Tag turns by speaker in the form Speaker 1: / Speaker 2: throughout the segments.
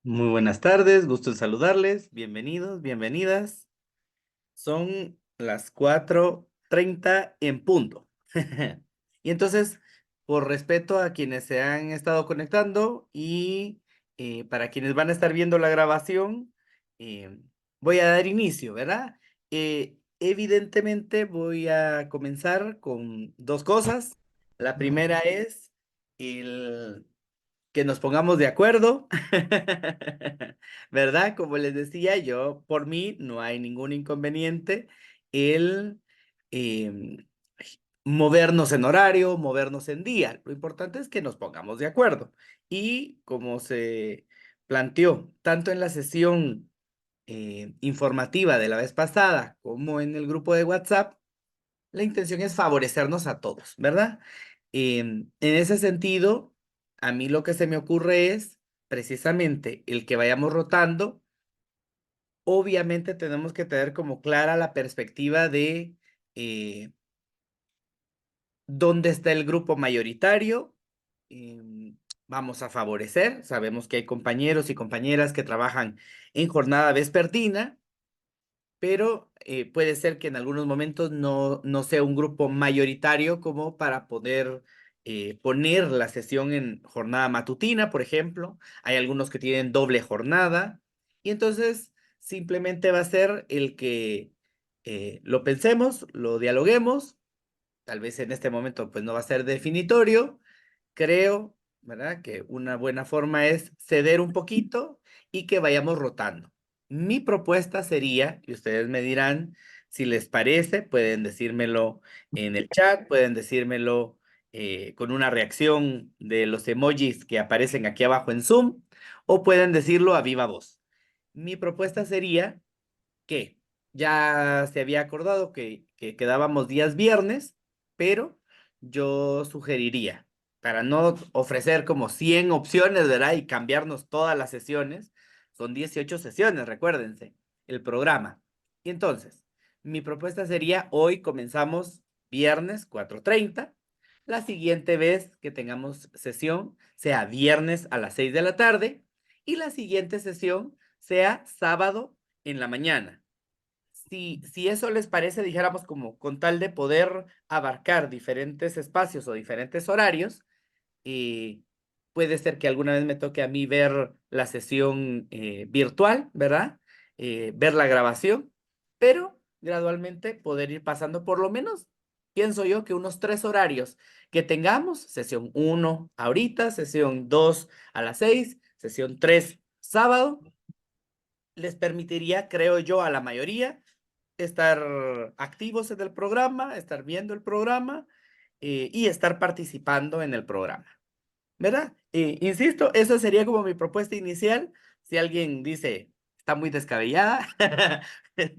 Speaker 1: Muy buenas tardes, gusto en saludarles, bienvenidos, bienvenidas. Son las 4:30 en punto. Y entonces, por respeto a quienes se han estado conectando y para quienes van a estar viendo la grabación, eh, voy a dar inicio, ¿verdad? Evidentemente voy a comenzar con dos cosas. La primera es el que nos pongamos de acuerdo, ¿verdad? Como les decía, yo por mí no hay ningún inconveniente el em, movernos en horario, movernos en día. Lo importante es que nos pongamos de acuerdo. Y como se planteó tanto en la sesión informativa de la vez pasada como en el grupo de WhatsApp, la intención es favorecernos a todos, ¿verdad? En ese sentido, a mí lo que se me ocurre es precisamente el que vayamos rotando. Obviamente tenemos que tener como clara la perspectiva de eh, dónde está el grupo mayoritario. Vamos a favorecer. Sabemos que hay compañeros y compañeras que trabajan en jornada vespertina, pero puede ser que en algunos momentos no sea un grupo mayoritario como para poder poner la sesión en jornada matutina, por ejemplo. Hay algunos que tienen doble jornada y entonces simplemente va a ser el que lo pensemos, lo dialoguemos. Tal vez en este momento pues no va a ser definitorio. Creo, ¿verdad? Que una buena forma es ceder un poquito y que vayamos rotando. Mi propuesta sería, y ustedes me dirán si les parece, pueden decírmelo en el chat, pueden decírmelo con una reacción de los emojis que aparecen aquí abajo en Zoom, o pueden decirlo a viva voz. Mi propuesta sería que ya se había acordado que quedábamos días viernes, pero yo sugeriría, para no ofrecer como 100 opciones, ¿verdad? Y cambiarnos todas las sesiones, son 18 sesiones, recuérdense, el programa. Y entonces, mi propuesta sería, hoy comenzamos viernes 4:30, la siguiente vez que tengamos sesión sea viernes a las 6 de la tarde y la siguiente sesión sea sábado en la mañana. Si eso les parece, dijéramos como con tal de poder abarcar diferentes espacios o diferentes horarios, y puede ser que alguna vez me toque a mí ver la sesión virtual, ¿verdad? Ver la grabación, pero gradualmente poder ir pasando por lo menos, pienso yo que unos 3 horarios que tengamos, sesión uno ahorita, sesión 2 a las 6, sesión 3 sábado, les permitiría, creo yo, a la mayoría estar activos en el programa, estar viendo el programa y estar participando en el programa, ¿verdad? Insisto, esa sería como mi propuesta inicial. Si alguien dice, está muy descabellada,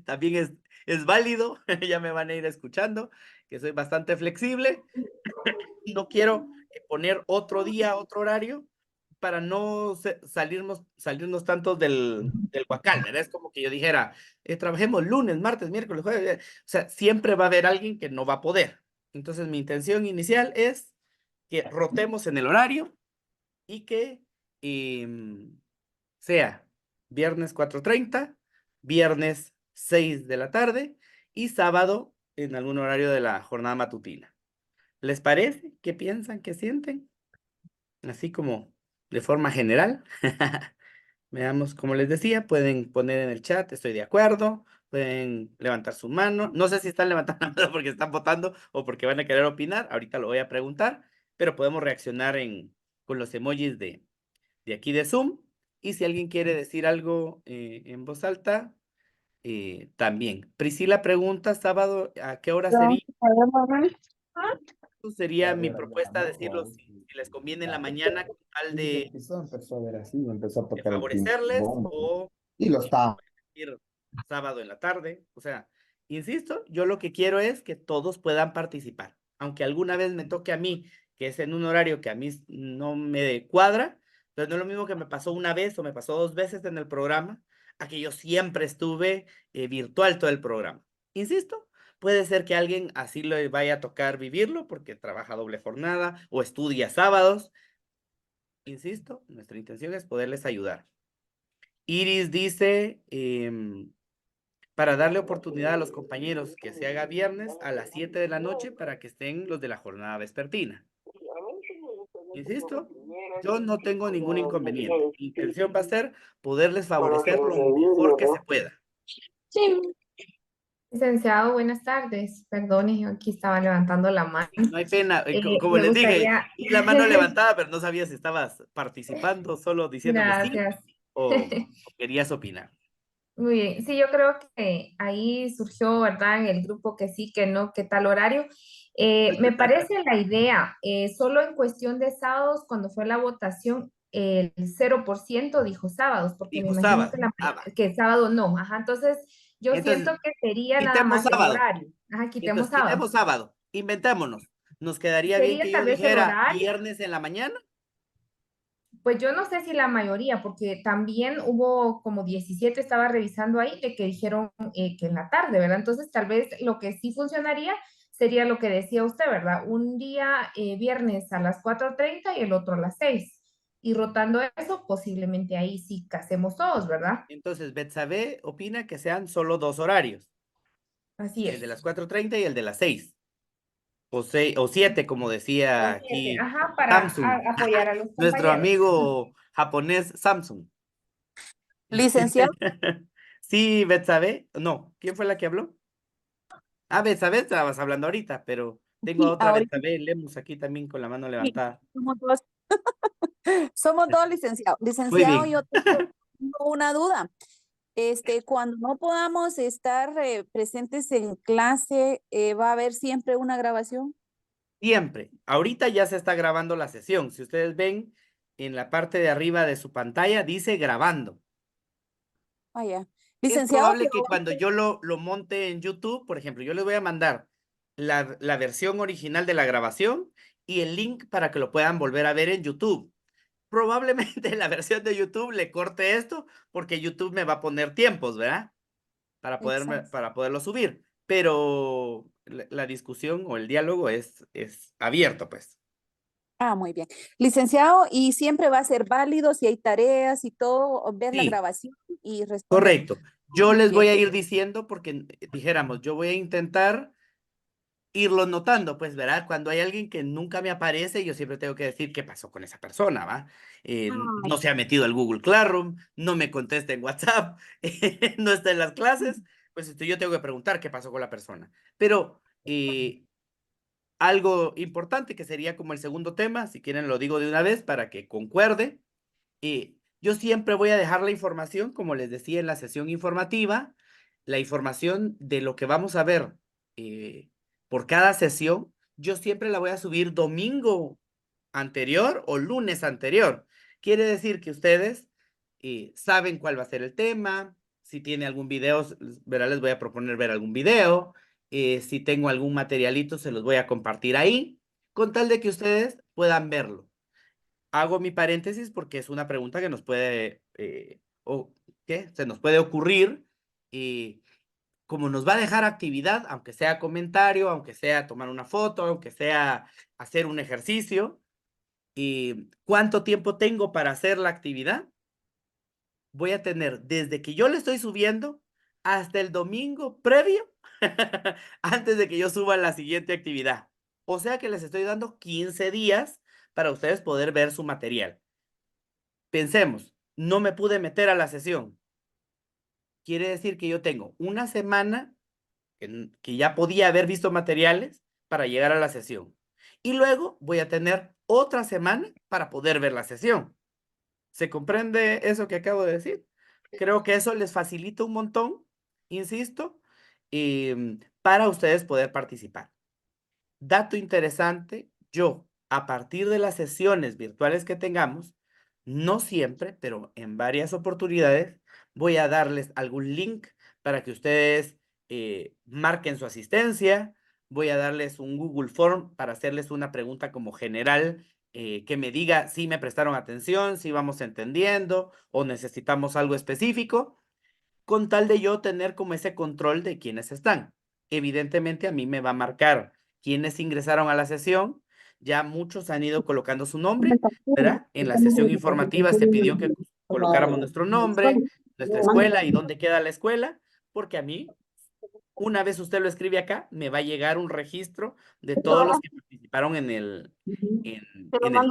Speaker 1: también es válido, ya me van a ir escuchando, que soy bastante flexible. No quiero poner otro día, otro horario, para no salirnos tanto del guacal, ¿verdad? Es como que yo dijera, trabajemos lunes, martes, miércoles, jueves. O sea, siempre va a haber alguien que no va a poder. Entonces, mi intención inicial es que rotemos en el horario y que sea viernes 4:30, viernes 6 de la tarde y sábado en algún horario de la jornada matutina. ¿Les parece? ¿Qué piensan? ¿Qué sienten? Así como de forma general. Veamos, como les decía, pueden poner en el chat, estoy de acuerdo, pueden levantar su mano. No sé si están levantando la mano porque están votando o porque van a querer opinar, ahorita lo voy a preguntar, pero podemos reaccionar con los emojis de aquí de Zoom. Y si alguien quiere decir algo en voz alta, también. Priscila pregunta, sábado, ¿a qué hora sería? Sería mi propuesta decirlo si les conviene en la mañana con tal
Speaker 2: Y desde que empezó a ver así, me empezó a
Speaker 1: de
Speaker 2: tocar el
Speaker 1: favorecerles
Speaker 2: timón.
Speaker 1: o
Speaker 2: Y lo está.
Speaker 1: ir sábado en la tarde. O sea, insisto, yo lo que quiero es que todos puedan participar. Aunque alguna vez me toque a mí, que es en un horario que a mí no me cuadra, pero no es lo mismo que me pasó una vez o me pasó 2 veces en el programa, a que yo siempre estuve virtual todo el programa. Insisto, puede ser que a alguien así le vaya a tocar vivirlo porque trabaja doble jornada o estudia sábados. Insisto, nuestra intención es poderles ayudar. Iris dice, para darle oportunidad a los compañeros que se haga viernes a las 7 de la noche para que estén los de la jornada vespertina. Insisto, yo no tengo ningún inconveniente. Mi intención va a ser poderles favorecer lo mejor que se pueda.
Speaker 3: Sí. Licenciado, buenas tardes. Perdone, yo aquí estaba levantando la mano.
Speaker 1: No hay pena, como
Speaker 3: Me
Speaker 1: les dije,
Speaker 3: gustaría,
Speaker 1: y la mano levantada, pero no sabía si estabas participando, solo diciéndome sí
Speaker 3: gracias.
Speaker 1: o querías opinar.
Speaker 3: Muy bien. Sí, yo creo que ahí surgió, ¿verdad? En el grupo que sí, que no, que tal horario. Me parece la idea, solo en cuestión de sábados, cuando fue la votación, el 0% dijo sábados, porque me
Speaker 1: Dijo
Speaker 3: imagino
Speaker 1: sábado. Ah, va.
Speaker 3: que sábado no. Ajá, entonces yo
Speaker 1: Entonces,
Speaker 3: siento que sería nada
Speaker 1: quitemos
Speaker 3: más el
Speaker 1: sábado.
Speaker 3: horario. Ajá, quitemos
Speaker 1: Entonces,
Speaker 3: sábado.
Speaker 1: quitemos sábado. Inventémonos. ¿Nos quedaría bien
Speaker 3: Sería
Speaker 1: que yo
Speaker 3: tal vez el
Speaker 1: dijera
Speaker 3: horario.
Speaker 1: viernes en la mañana?
Speaker 3: Pues yo no sé si la mayoría, porque también hubo como 17, estaba revisando ahí, de que dijeron que en la tarde, ¿verdad? Entonces tal vez lo que sí funcionaría sería lo que decía usted, ¿verdad? Un día viernes a las 4:30 y el otro a las 6. Y rotando eso, posiblemente ahí sí casemos todos, ¿verdad?
Speaker 1: Entonces, Betsabe opina que sean solo dos horarios,
Speaker 3: Así
Speaker 1: el de
Speaker 3: es.
Speaker 1: las 4:30 y el de las 6. O 7, como decía
Speaker 3: O 7,
Speaker 1: aquí
Speaker 3: ajá, para
Speaker 1: Samsung,
Speaker 3: apoyar a los
Speaker 1: nuestro
Speaker 3: compañeros.
Speaker 1: amigo japonés Samsung.
Speaker 4: Licenciado,
Speaker 1: Sí, Betsabe, no, ¿quién fue la que habló? Ah, Betsabe estabas hablando ahorita, pero tengo a
Speaker 4: y
Speaker 1: otra
Speaker 4: ahorita
Speaker 1: Betsabe Lemus aquí también con la mano
Speaker 4: sí,
Speaker 1: levantada.
Speaker 4: somos dos, somos dos licenciados.
Speaker 1: Muy
Speaker 4: Licenciado,
Speaker 1: bien.
Speaker 4: yo tengo una duda. Cuando no podamos estar presentes en clase, ¿va a haber siempre una grabación?
Speaker 1: Siempre. Ahorita ya se está grabando la sesión. Si ustedes ven en la parte de arriba de su pantalla, dice grabando.
Speaker 4: Vaya.
Speaker 1: Es
Speaker 4: Licenciado,
Speaker 1: probable
Speaker 4: pero
Speaker 1: que cuando yo lo monte en YouTube, por ejemplo, yo les voy a mandar la versión original de la grabación y el link para que lo puedan volver a ver en YouTube. Probablemente la versión de YouTube le corte esto porque YouTube me va a poner tiempos, ¿verdad?
Speaker 4: exacto.
Speaker 1: Para poderlo subir. Pero la discusión o el diálogo es abierto, pues.
Speaker 4: Ah, muy bien. Licenciado, y siempre va a ser válido si hay tareas y todo, ver la
Speaker 1: Sí.
Speaker 4: grabación y responder.
Speaker 1: Correcto. Yo
Speaker 4: Muy
Speaker 1: les
Speaker 4: bien.
Speaker 1: voy a ir diciendo porque dijéramos, yo voy a intentar irlo notando, pues, ¿verdad? Cuando hay alguien que nunca me aparece, yo siempre tengo que decir qué pasó con esa persona, ¿va?
Speaker 4: Ay,
Speaker 1: No se ha metido al Google Classroom, no me contesta en WhatsApp, no está en las clases, pues yo tengo que preguntar qué pasó con la persona. Pero algo importante que sería como el segundo tema, si quieren lo digo de una vez para que concuerde. Yo siempre voy a dejar la información, como les decía en la sesión informativa, la información de lo que vamos a ver eh, por cada sesión, yo siempre la voy a subir domingo anterior o lunes anterior. Quiere decir que ustedes saben cuál va a ser el tema, si tiene algún video, verá, les voy a proponer ver algún video, si tengo algún materialito, se los voy a compartir ahí, con tal de que ustedes puedan verlo. Hago mi paréntesis porque es una pregunta que nos puede, o ¿qué? Se nos puede ocurrir y como nos va a dejar actividad, aunque sea comentario, aunque sea tomar una foto, aunque sea hacer un ejercicio, y cuánto tiempo tengo para hacer la actividad, voy a tener desde que yo le estoy subiendo hasta el domingo previo, antes de que yo suba la siguiente actividad. O sea que les estoy dando 15 días para ustedes poder ver su material. Pensemos, no me pude meter a la sesión. Quiere decir que yo tengo una semana que ya podía haber visto materiales para llegar a la sesión. Y luego voy a tener otra semana para poder ver la sesión. ¿Se comprende eso que acabo de decir? Creo que eso les facilita un montón, insisto, para ustedes poder participar. Dato interesante, yo a partir de las sesiones virtuales que tengamos, no siempre, pero en varias oportunidades, voy a darles algún link para que ustedes marquen su asistencia. Voy a darles un Google Form para hacerles una pregunta como general que me diga si me prestaron atención, si vamos entendiendo o necesitamos algo específico con tal de yo tener como ese control de quiénes están. Evidentemente a mí me va a marcar quiénes ingresaron a la sesión, ya muchos han ido colocando su nombre, ¿verdad? En la sesión informativa se pidió que colocáramos nuestro nombre, nuestra escuela y dónde queda la escuela, porque a mí, una vez usted lo escribe acá, me va a llegar un registro de todos los que participaron en el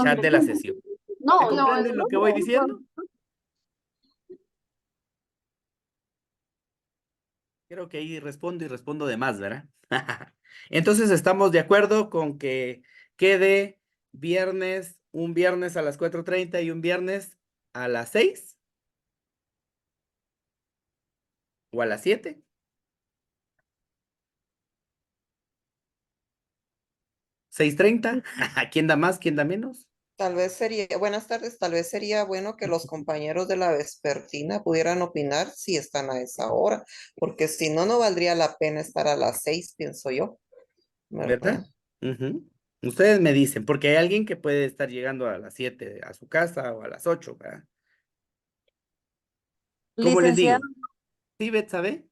Speaker 1: chat de la sesión. ¿Me comprenden lo que voy diciendo? Creo que ahí respondo y respondo de más, ¿verdad? Entonces estamos de acuerdo con que quede un viernes a las 4:30 y un viernes a las 6 o a las 7. 6:30. ¿Quién da más? ¿Quién da menos?
Speaker 5: Tal vez sería, buenas tardes, tal vez sería bueno que los compañeros de la vespertina pudieran opinar si están a esa hora, porque si no, no valdría la pena estar a las 6, pienso yo, ¿verdad?
Speaker 1: ¿Verdad? Ujú. Ustedes me dicen, porque hay alguien que puede estar llegando a las 7 a su casa o a las 8, ¿verdad? ¿Cómo les
Speaker 4: Licenciado,
Speaker 1: digo? ¿Sí, Bet, sabe?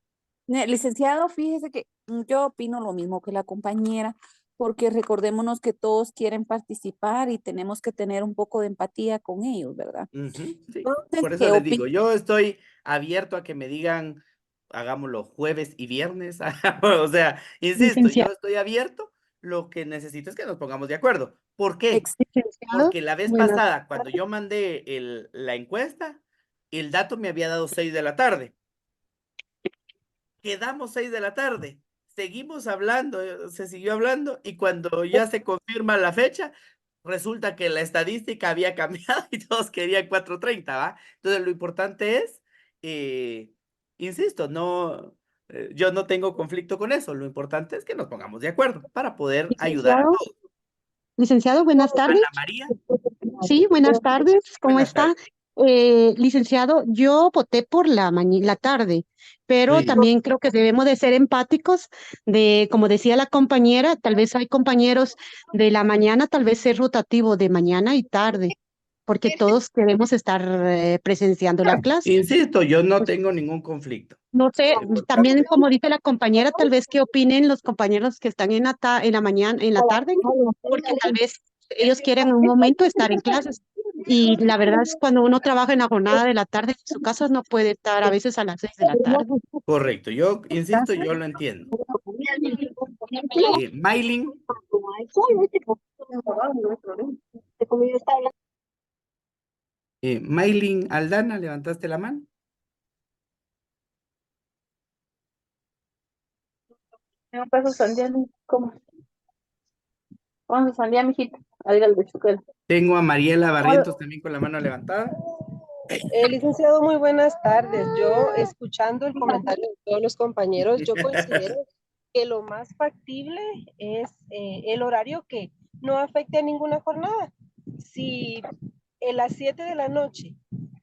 Speaker 4: licenciado, fíjese que yo opino lo mismo que la compañera, porque recordémonos que todos quieren participar y tenemos que tener un poco de empatía con ellos, ¿verdad?
Speaker 1: Ujú, sí,
Speaker 4: Entonces,
Speaker 1: por eso
Speaker 4: ¿qué
Speaker 1: les digo,
Speaker 4: opina?
Speaker 1: yo estoy abierto a que me digan, hagámoslo jueves y viernes. O sea, insisto, yo
Speaker 6: Licenciado,
Speaker 1: estoy abierto, lo que necesito es que nos pongamos de acuerdo. ¿Por qué?
Speaker 6: licenciado,
Speaker 1: Porque la vez
Speaker 6: buenas
Speaker 1: pasada, cuando
Speaker 6: tardes.
Speaker 1: yo mandé la encuesta, el dato me había dado 6 de la tarde. Quedamos 6 de la tarde. Seguimos hablando, se siguió hablando y cuando ya se confirma la fecha, resulta que la estadística había cambiado y todos querían 4:30, ¿va? Entonces lo importante es, eh, insisto, no, yo no tengo conflicto con eso. Lo importante es que nos pongamos de acuerdo para poder ayudar a
Speaker 6: Licenciado,
Speaker 1: todos.
Speaker 6: licenciado, buenas tardes.
Speaker 1: Ana María,
Speaker 6: Sí, buenas tardes. ¿Cómo
Speaker 1: buenas tardes.
Speaker 6: está? Licenciado, yo voté por la tarde,
Speaker 1: Muy
Speaker 6: pero
Speaker 1: bien.
Speaker 6: también creo que debemos de ser empáticos de, como decía la compañera, tal vez hay compañeros de la mañana, tal vez es rotativo de mañana y tarde, porque todos queremos estar presenciando la clase.
Speaker 1: Insisto, yo no tengo ningún conflicto.
Speaker 6: No sé,
Speaker 1: Lo
Speaker 6: también
Speaker 1: importante,
Speaker 6: como dice la compañera, tal vez qué opinen los compañeros que están en la mañana, en la tarde, porque tal vez ellos quieren en un momento estar en clases. Y la verdad es cuando uno trabaja en la jornada de la tarde, en su casa no puede estar a veces a las 6 de la tarde.
Speaker 1: correcto. Yo insisto, yo lo entiendo. Maylin, Maylin Aldana, ¿levantaste la mano?
Speaker 7: Me paso sandía, ¿cómo? Vamos a sandía, mijita, a ir al de escuela.
Speaker 1: Tengo a Mariela
Speaker 7: Hola,
Speaker 1: Barrientos también con la mano levantada.
Speaker 7: licenciado, muy buenas tardes. Yo, escuchando el comentario de todos los compañeros, yo considero que lo más factible es el horario que no afecte a ninguna jornada. Si en las 7 de la noche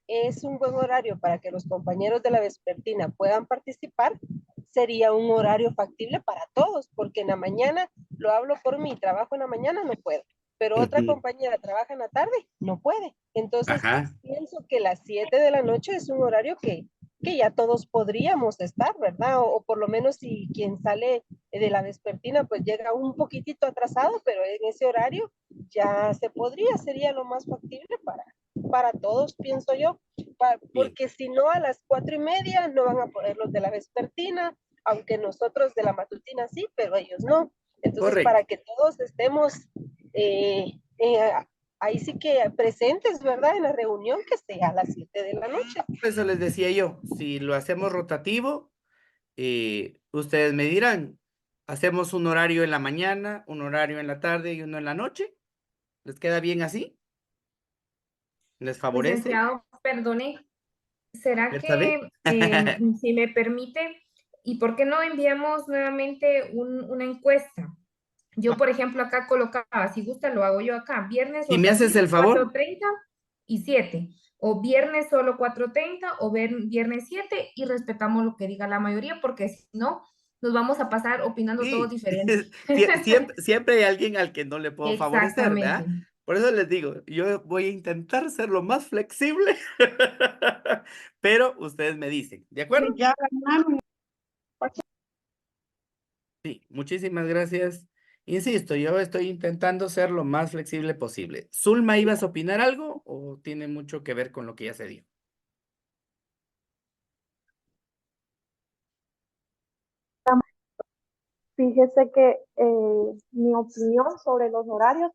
Speaker 7: es un buen horario para que los compañeros de la vespertina puedan participar, sería un horario factible para todos, porque en la mañana, lo hablo por mí, trabajo en la mañana, no puedo, pero otra
Speaker 1: Ujú.
Speaker 7: compañera trabaja en la tarde, no puede. Entonces,
Speaker 1: Ajá,
Speaker 7: pienso que las 7 de la noche es un horario que ya todos podríamos estar, ¿verdad? O por lo menos si quien sale de la vespertina pues llega un poquitito atrasado, pero en ese horario ya se podría, sería lo más factible para todos, pienso yo,
Speaker 1: bien,
Speaker 7: porque si no a las 4:30 no van a poder los de la vespertina, aunque nosotros de la matutina sí, pero ellos no. Entonces,
Speaker 1: correcto.
Speaker 7: para que todos estemos ahí sí que presentes, ¿verdad? En la reunión que sea a las 7 de la noche.
Speaker 1: Por eso les decía yo, si lo hacemos rotativo, ustedes me dirán, hacemos un horario en la mañana, un horario en la tarde y uno en la noche. ¿Les queda bien así? ¿Les favorece?
Speaker 3: Licenciado, perdone, ¿será
Speaker 1: ¿Sabe?
Speaker 3: que si me permite, y por qué no enviamos nuevamente una encuesta? Yo, por ejemplo, acá colocaba, si gusta, lo hago yo acá, viernes
Speaker 1: Si me haces
Speaker 3: rotativo
Speaker 1: el favor,
Speaker 3: 4:30 y 7, o viernes solo 4:30 o viernes 7 y respetamos lo que diga la mayoría, porque si no, nos vamos a pasar opinando todos
Speaker 1: sí,
Speaker 3: diferente.
Speaker 1: siempre hay alguien al que no le puedo favorecer,
Speaker 3: Exactamente.
Speaker 1: ¿verdad? Por eso les digo, yo voy a intentar ser lo más flexible, pero ustedes me dicen, ¿de acuerdo?
Speaker 6: Ya ganaron.
Speaker 1: Sí, muchísimas gracias. Insisto, yo estoy intentando ser lo más flexible posible. ¿Zulma, ibas a opinar algo o tiene mucho que ver con lo que ya se dio?
Speaker 8: Fíjese que mi opinión sobre los horarios,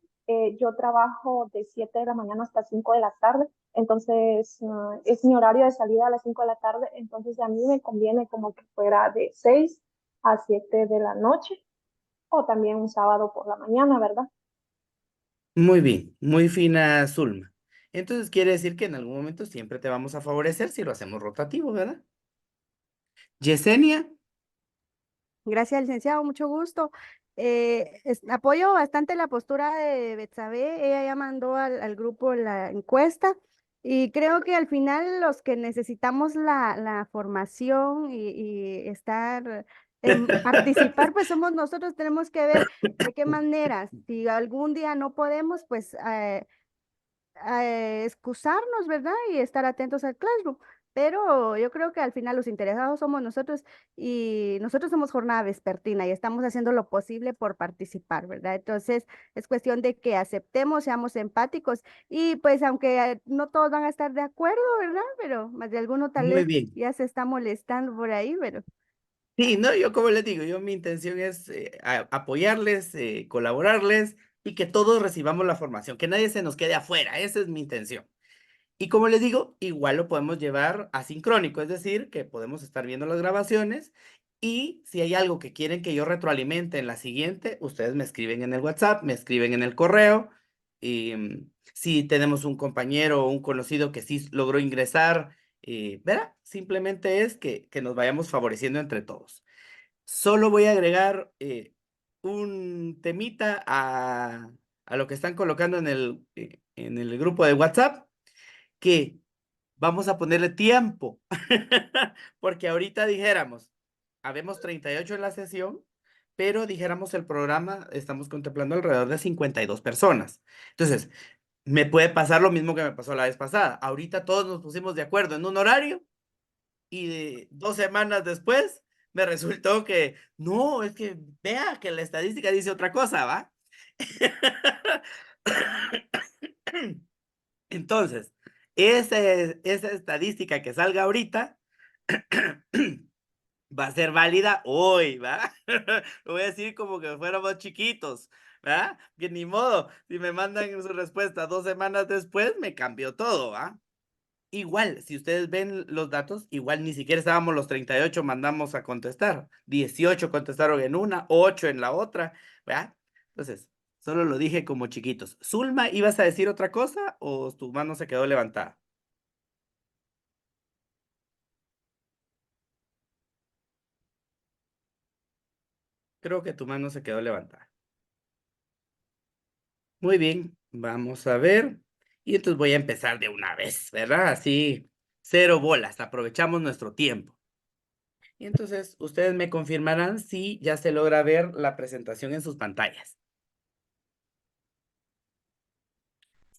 Speaker 8: yo trabajo de 7 de la mañana hasta 5 de la tarde, entonces es mi horario de salida a las 5 de la tarde, entonces a mí me conviene como que fuera de 6 a 7 de la noche o también un sábado por la mañana, ¿verdad?
Speaker 1: Muy bien, muy fina, Zulma. Entonces quiere decir que en algún momento siempre te vamos a favorecer si lo hacemos rotativo, ¿verdad? Yesenia,
Speaker 9: Gracias, licenciado, mucho gusto. Apoyo bastante la postura de Betsabe. Ella ya mandó al grupo la encuesta y creo que al final los que necesitamos la formación y estar participar, pues somos nosotros. Tenemos que ver de qué manera. Si algún día no podemos, pues excusarnos, ¿verdad? Y estar atentos al Classroom. Pero yo creo que al final los interesados somos nosotros y nosotros somos jornada vespertina y estamos haciendo lo posible por participar, ¿verdad? Entonces es cuestión de que aceptemos, seamos empáticos y pues aunque no todos van a estar de acuerdo, ¿verdad? Pero más de alguno tal
Speaker 1: muy
Speaker 9: vez
Speaker 1: bien.
Speaker 9: ya se está molestando por ahí, pero
Speaker 1: Sí, no, yo como les digo, mi intención es apoyarles, colaborarles y que todos recibamos la formación, que nadie se nos quede afuera, esa es mi intención. Y como les digo, igual lo podemos llevar asincrónico, es decir, que podemos estar viendo las grabaciones y si hay algo que quieren que yo retroalimente en la siguiente, ustedes me escriben en el WhatsApp, me escriben en el correo. Y si tenemos un compañero o un conocido que sí logró ingresar, ¿verdad? Simplemente es que nos vayamos favoreciendo entre todos. Solo voy a agregar un temita a lo que están colocando en el grupo de WhatsApp, que vamos a ponerle tiempo, porque ahorita dijéramos, habemos 38 en la sesión, pero dijéramos el programa, estamos contemplando alrededor de 52 personas. Entonces, me puede pasar lo mismo que me pasó la vez pasada. Ahorita todos nos pusimos de acuerdo en un horario y 2 semanas después me resultó que, no, es que vea que la estadística dice otra cosa, ¿va? Entonces, esa estadística que salga ahorita va a ser válida hoy, ¿va? Lo voy a decir como que fuéramos chiquitos, ¿va? Que ni modo, si me mandan su respuesta 2 semanas después, me cambió todo, ¿va? Igual, si ustedes ven los datos, igual ni siquiera estábamos los 38, mandamos a contestar. 18 contestaron en una, 8 en la otra, ¿verdad? Entonces, solo lo dije como chiquitos. Zulma, ¿ibas a decir otra cosa o tu mano se quedó levantada? Creo que tu mano se quedó levantada. Muy bien, vamos a ver. Y entonces voy a empezar de una vez, ¿verdad? Así, cero bolas, aprovechamos nuestro tiempo. Y entonces ustedes me confirmarán si ya se logra ver la presentación en sus pantallas.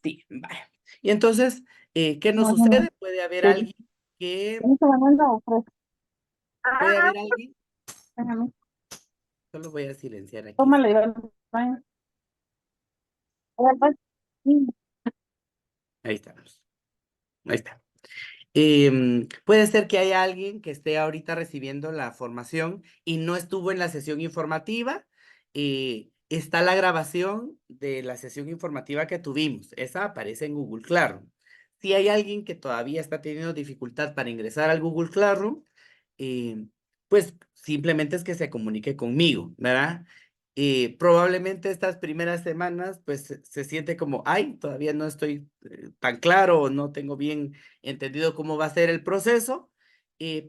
Speaker 1: Sí, vaya. Y entonces, ¿qué nos
Speaker 4: Más o menos.
Speaker 1: sucede? Puede haber
Speaker 4: Sí.
Speaker 1: alguien que,
Speaker 4: ¿Tienes tomando o fresco?
Speaker 1: puede haber alguien,
Speaker 4: Déjame.
Speaker 1: solo voy a silenciar aquí.
Speaker 4: Tómalo y va al baño. A ver, pues. Sí.
Speaker 1: Ahí estamos. Ahí está. Puede ser que haya alguien que esté ahorita recibiendo la formación y no estuvo en la sesión informativa. Está la grabación de la sesión informativa que tuvimos. Esa aparece en Google Classroom. Si hay alguien que todavía está teniendo dificultad para ingresar al Google Classroom, eh, pues simplemente es que se comunique conmigo, ¿verdad? Probablemente estas primeras semanas, pues se siente como, ay, todavía no estoy tan claro o no tengo bien entendido cómo va a ser el proceso,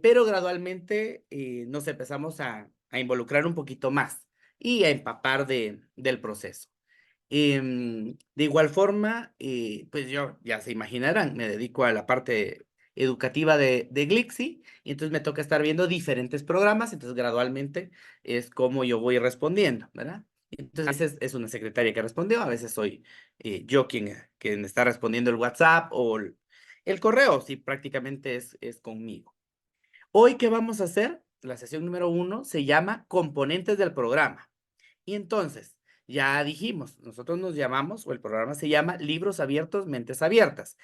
Speaker 1: pero gradualmente nos empezamos a involucrar un poquito más y a empapar del proceso. De igual forma, pues yo, ya se imaginarán, me dedico a la parte educativa de Glixi, y entonces me toca estar viendo diferentes programas, entonces gradualmente es como yo voy respondiendo, ¿verdad? Entonces, a veces es una secretaria que respondió, a veces soy yo quien está respondiendo el WhatsApp o el correo, sí, prácticamente es conmigo. Hoy, ¿qué vamos a hacer? La sesión número 1 se llama Componentes del programa. Y entonces, ya dijimos, nosotros nos llamamos, o el programa se llama Libros Abiertos, Mentes Abiertas.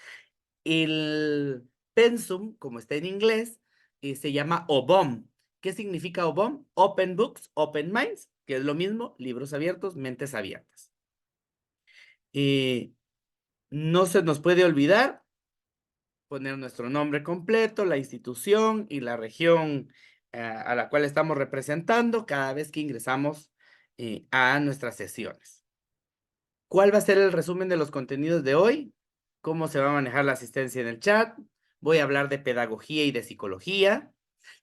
Speaker 1: El pensum, como está en inglés, se llama OBOM. ¿Qué significa OBOM? Open Books, Open Minds, que es lo mismo, libros abiertos, mentes abiertas. No se nos puede olvidar poner nuestro nombre completo, la institución y la región a la cual estamos representando cada vez que ingresamos a nuestras sesiones. ¿Cuál va a ser el resumen de los contenidos de hoy? ¿Cómo se va a manejar la asistencia en el chat? Voy a hablar de pedagogía y de psicología.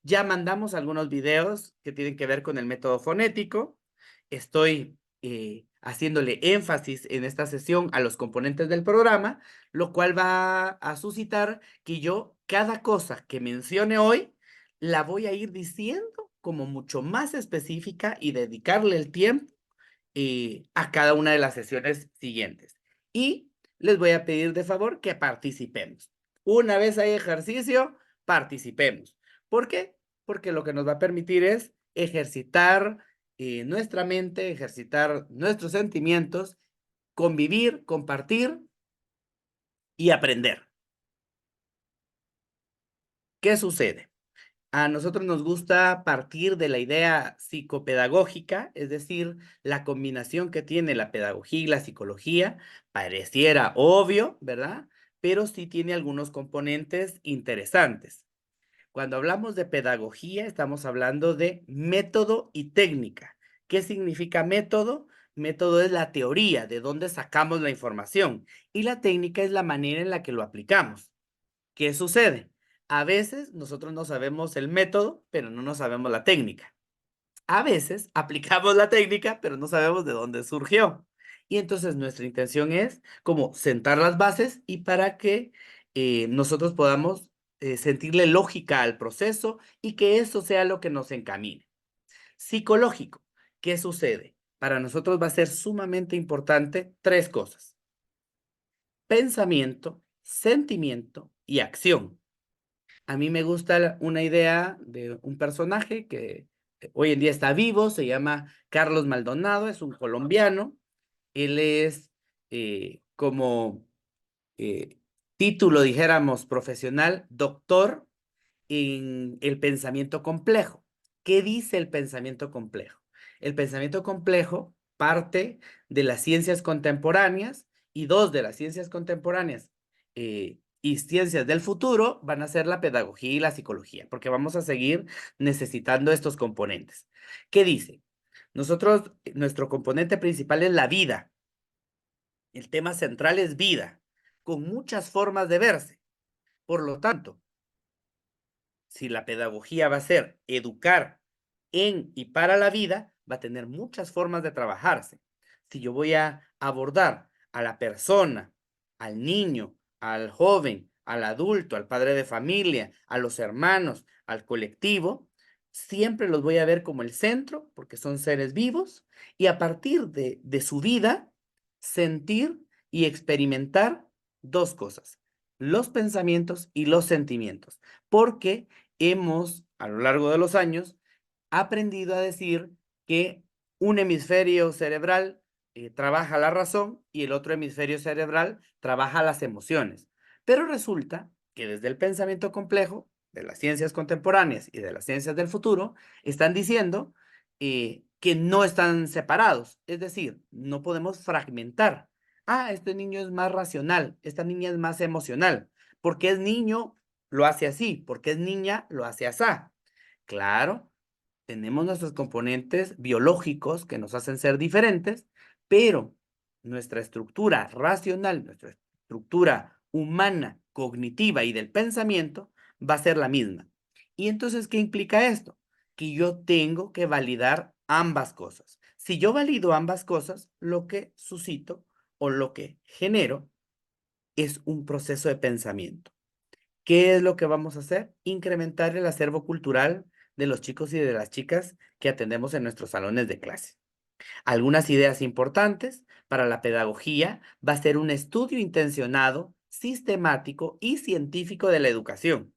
Speaker 1: Ya mandamos algunos videos que tienen que ver con el método fonético. Estoy haciéndole énfasis en esta sesión a los componentes del programa, lo cual va a suscitar que yo cada cosa que mencione hoy la voy a ir diciendo como mucho más específica y dedicarle el tiempo a cada una de las sesiones siguientes. Y les voy a pedir de favor que participemos. Una vez hay ejercicio, participemos. ¿Por qué? Porque lo que nos va a permitir es ejercitar nuestra mente, ejercitar nuestros sentimientos, convivir, compartir y aprender. ¿Qué sucede? A nosotros nos gusta partir de la idea psicopedagógica, es decir, la combinación que tiene la pedagogía y la psicología. Pareciera obvio, ¿verdad? Pero sí tiene algunos componentes interesantes. Cuando hablamos de pedagogía, estamos hablando de método y técnica. ¿Qué significa método? Método es la teoría, de dónde sacamos la información, y la técnica es la manera en la que lo aplicamos. ¿Qué sucede? A veces nosotros no sabemos el método, pero no nos sabemos la técnica. A veces aplicamos la técnica, pero no sabemos de dónde surgió. Y entonces nuestra intención es como sentar las bases y para que nosotros podamos sentirle lógica al proceso y que eso sea lo que nos encamine. Psicológico, ¿qué sucede? Para nosotros va a ser sumamente importante tres cosas: pensamiento, sentimiento y acción. A mí me gusta una idea de un personaje que hoy en día está vivo, se llama Carlos Maldonado, es un colombiano. Él es como título, dijéramos, profesional, doctor en el pensamiento complejo. ¿Qué dice el pensamiento complejo? El pensamiento complejo parte de las ciencias contemporáneas y dos de las ciencias contemporáneas y ciencias del futuro van a ser la pedagogía y la psicología, porque vamos a seguir necesitando estos componentes. ¿Qué dice? Nosotros, nuestro componente principal es la vida. El tema central es vida, con muchas formas de verse. Por lo tanto, si la pedagogía va a ser educar en y para la vida, va a tener muchas formas de trabajarse. Si yo voy a abordar a la persona, al niño, al joven, al adulto, al padre de familia, a los hermanos, al colectivo, siempre los voy a ver como el centro, porque son seres vivos, y a partir de su vida, sentir y experimentar dos cosas: los pensamientos y los sentimientos, porque hemos, a lo largo de los años, aprendido a decir que un hemisferio cerebral trabaja la razón y el otro hemisferio cerebral trabaja las emociones. Pero resulta que desde el pensamiento complejo, de las ciencias contemporáneas y de las ciencias del futuro, están diciendo que no están separados. Es decir, no podemos fragmentar. Ah, este niño es más racional, esta niña es más emocional. Porque es niño, lo hace así, porque es niña, lo hace así. Claro, tenemos nuestros componentes biológicos que nos hacen ser diferentes, pero nuestra estructura racional, nuestra estructura humana, cognitiva y del pensamiento va a ser la misma. ¿Y entonces qué implica esto? Que yo tengo que validar ambas cosas. Si yo valido ambas cosas, lo que suscito o lo que genero es un proceso de pensamiento. ¿Qué es lo que vamos a hacer? Incrementar el acervo cultural de los chicos y de las chicas que atendemos en nuestros salones de clase. Algunas ideas importantes para la pedagogía va a ser un estudio intencionado, sistemático y científico de la educación.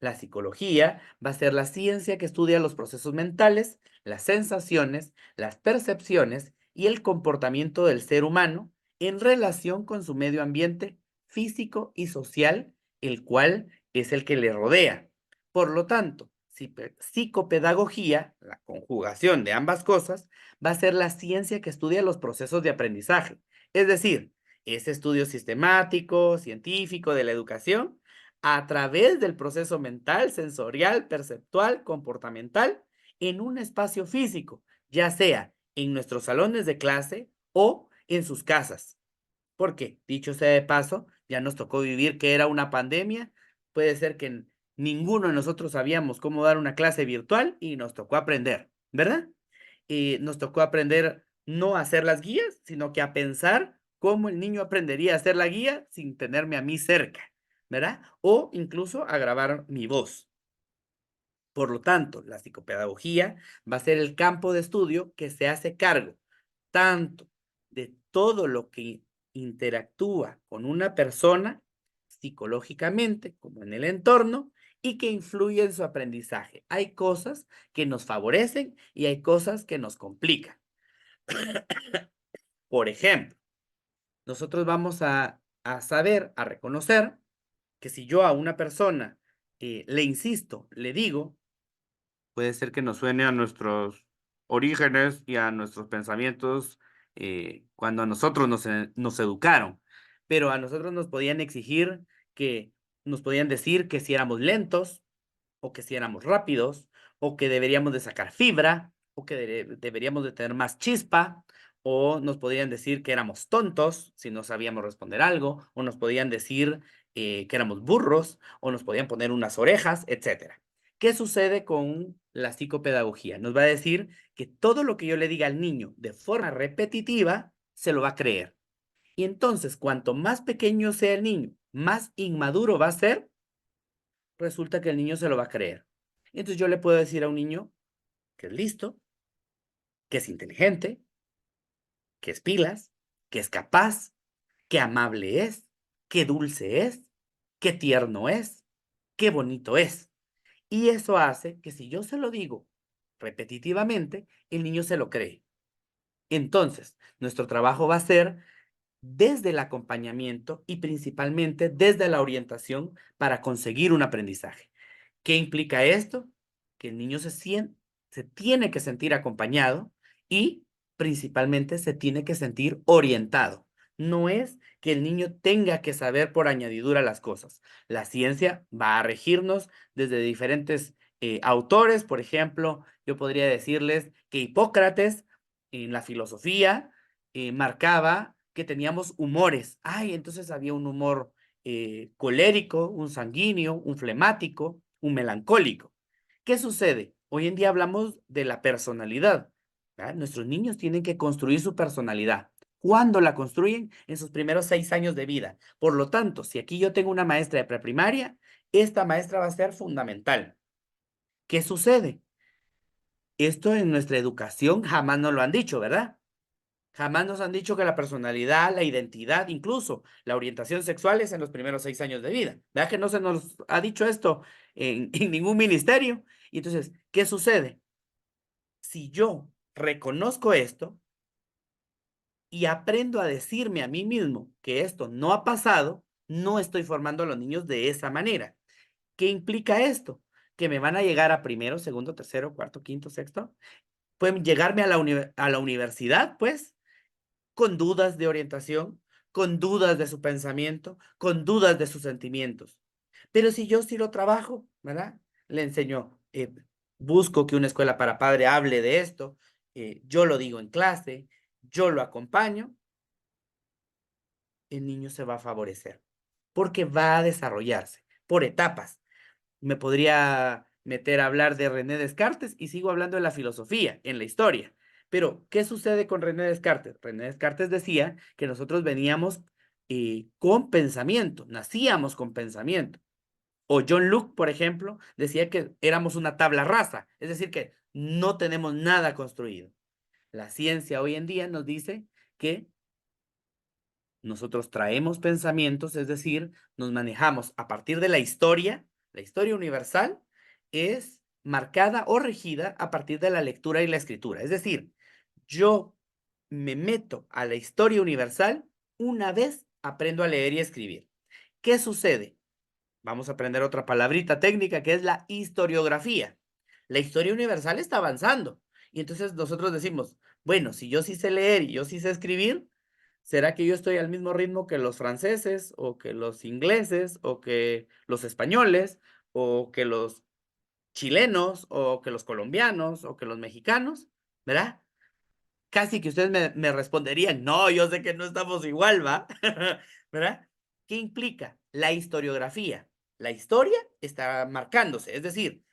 Speaker 1: La psicología va a ser la ciencia que estudia los procesos mentales, las sensaciones, las percepciones y el comportamiento del ser humano en relación con su medio ambiente físico y social, el cual es el que le rodea. Por lo tanto, psicopedagogía, la conjugación de ambas cosas, va a ser la ciencia que estudia los procesos de aprendizaje. Es decir, ese estudio sistemático, científico de la educación a través del proceso mental, sensorial, perceptual, comportamental en un espacio físico, ya sea en nuestros salones de clase o en sus casas. Porque, dicho sea de paso, ya nos tocó vivir que era una pandemia. Puede ser que ninguno de nosotros sabíamos cómo dar una clase virtual y nos tocó aprender, ¿verdad? Y nos tocó aprender no a hacer las guías, sino que a pensar cómo el niño aprendería a hacer la guía sin tenerme a mí cerca, ¿verdad? O incluso a grabar mi voz. Por lo tanto, la psicopedagogía va a ser el campo de estudio que se hace cargo tanto de todo lo que interactúa con una persona psicológicamente como en el entorno y que influye en su aprendizaje. Hay cosas que nos favorecen y hay cosas que nos complican. Por ejemplo, nosotros vamos a saber, a reconocer que si yo a una persona le insisto, le digo, puede ser que nos suene a nuestros orígenes y a nuestros pensamientos cuando a nosotros nos educaron, pero a nosotros nos podían exigir que, nos podían decir que si éramos lentos, o que si éramos rápidos, o que deberíamos de sacar fibra, o que deberíamos de tener más chispa, o nos podían decir que éramos tontos si no sabíamos responder algo, o nos podían decir que éramos burros, o nos podían poner unas orejas, etcétera. ¿Qué sucede con la psicopedagogía? Nos va a decir que todo lo que yo le diga al niño de forma repetitiva, se lo va a creer. Y entonces, cuanto más pequeño sea el niño, más inmaduro va a ser, resulta que el niño se lo va a creer. Entonces yo le puedo decir a un niño que es listo, que es inteligente, que es pilas, que es capaz, que amable es, que dulce es, que tierno es, qué bonito es. Y eso hace que si yo se lo digo repetitivamente, el niño se lo cree. Entonces, nuestro trabajo va a ser desde el acompañamiento y principalmente desde la orientación para conseguir un aprendizaje. ¿Qué implica esto? Que el niño se tiene que sentir acompañado y principalmente se tiene que sentir orientado. No es que el niño tenga que saber por añadidura las cosas. La ciencia va a regirnos desde diferentes autores. Por ejemplo, yo podría decirles que Hipócrates en la filosofía marcaba que teníamos humores. Ay, entonces había un humor colérico, un sanguíneo, un flemático, un melancólico. ¿Qué sucede? Hoy en día hablamos de la personalidad, ¿verdad? Nuestros niños tienen que construir su personalidad. ¿Cuándo la construyen? En sus primeros 6 años de vida. Por lo tanto, si aquí yo tengo una maestra de preprimaria, esta maestra va a ser fundamental. ¿Qué sucede? Esto en nuestra educación jamás nos lo han dicho, ¿verdad? Jamás nos han dicho que la personalidad, la identidad, incluso la orientación sexual es en los primeros 6 años de vida. ¿Verdad que no se nos ha dicho esto en ningún ministerio? Y entonces, ¿qué sucede? Si yo reconozco esto y aprendo a decirme a mí mismo que esto no ha pasado, no estoy formando a los niños de esa manera. ¿Qué implica esto? Que me van a llegar a primero, segundo, tercero, cuarto, quinto, sexto. Pueden llegarme a la universidad, pues, con dudas de orientación, con dudas de su pensamiento, con dudas de sus sentimientos. Pero si yo sí lo trabajo, ¿verdad? Le enseño, busco que una escuela para padre hable de esto, yo lo digo en clase, yo lo acompaño, el niño se va a favorecer, porque va a desarrollarse por etapas. Me podría meter a hablar de René Descartes y sigo hablando de la filosofía, en la historia. Pero, ¿qué sucede con René Descartes? René Descartes decía que nosotros veníamos con pensamiento, nacíamos con pensamiento. O John Locke, por ejemplo, decía que éramos una tabla rasa, es decir, que no tenemos nada construido. La ciencia hoy en día nos dice que nosotros traemos pensamientos, es decir, nos manejamos a partir de la historia universal es marcada o regida a partir de la lectura y la escritura. Es decir, yo me meto a la historia universal una vez aprendo a leer y escribir. ¿Qué sucede? Vamos a aprender otra palabrita técnica que es la historiografía. La historia universal está avanzando. Y entonces nosotros decimos, bueno, si yo sí sé leer y yo sí sé escribir, ¿será que yo estoy al mismo ritmo que los franceses o que los ingleses o que los españoles o que los chilenos o que los colombianos o que los mexicanos? ¿Verdad? Casi que ustedes me responderían, no, yo sé que no estamos igual, ¿va? ¿Verdad? ¿Qué implica? La historiografía. La historia está marcándose, es decir,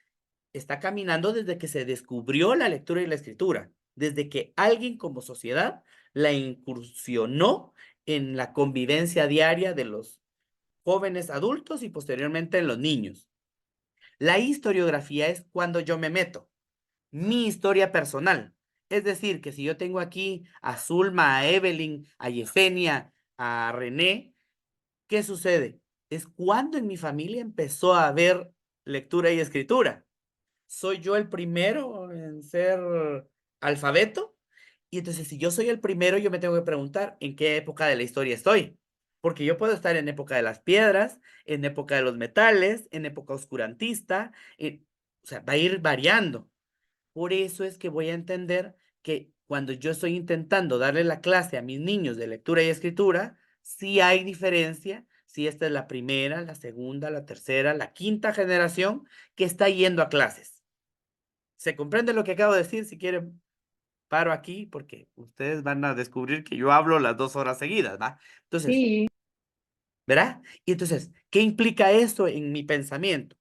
Speaker 1: está caminando desde que se descubrió la lectura y la escritura, desde que alguien como sociedad la incursionó en la convivencia diaria de los jóvenes adultos y posteriormente en los niños. La historiografía es cuando yo me meto, mi historia personal. Es decir, que si yo tengo aquí a Zulma, a Evelyn, a Yesenia, a René, ¿qué sucede? Es cuando en mi familia empezó a haber lectura y escritura. ¿Soy yo el primero en ser alfabeto? Y entonces, si yo soy el primero, yo me tengo que preguntar en qué época de la historia estoy. Porque yo puedo estar en época de las piedras, en época de los metales, en época oscurantista, o sea, va a ir variando. Por eso es que voy a entender que cuando yo estoy intentando darle la clase a mis niños de lectura y escritura, sí hay diferencia, si esta es la primera, la segunda, la tercera, la quinta generación que está yendo a clases. ¿Se comprende lo que acabo de decir? Si quieren, paro aquí porque ustedes van a descubrir que yo hablo las 2 horas seguidas, ¿va? Entonces,
Speaker 3: Sí.
Speaker 1: ¿verdad? Y entonces, ¿qué implica esto en mi pensamiento?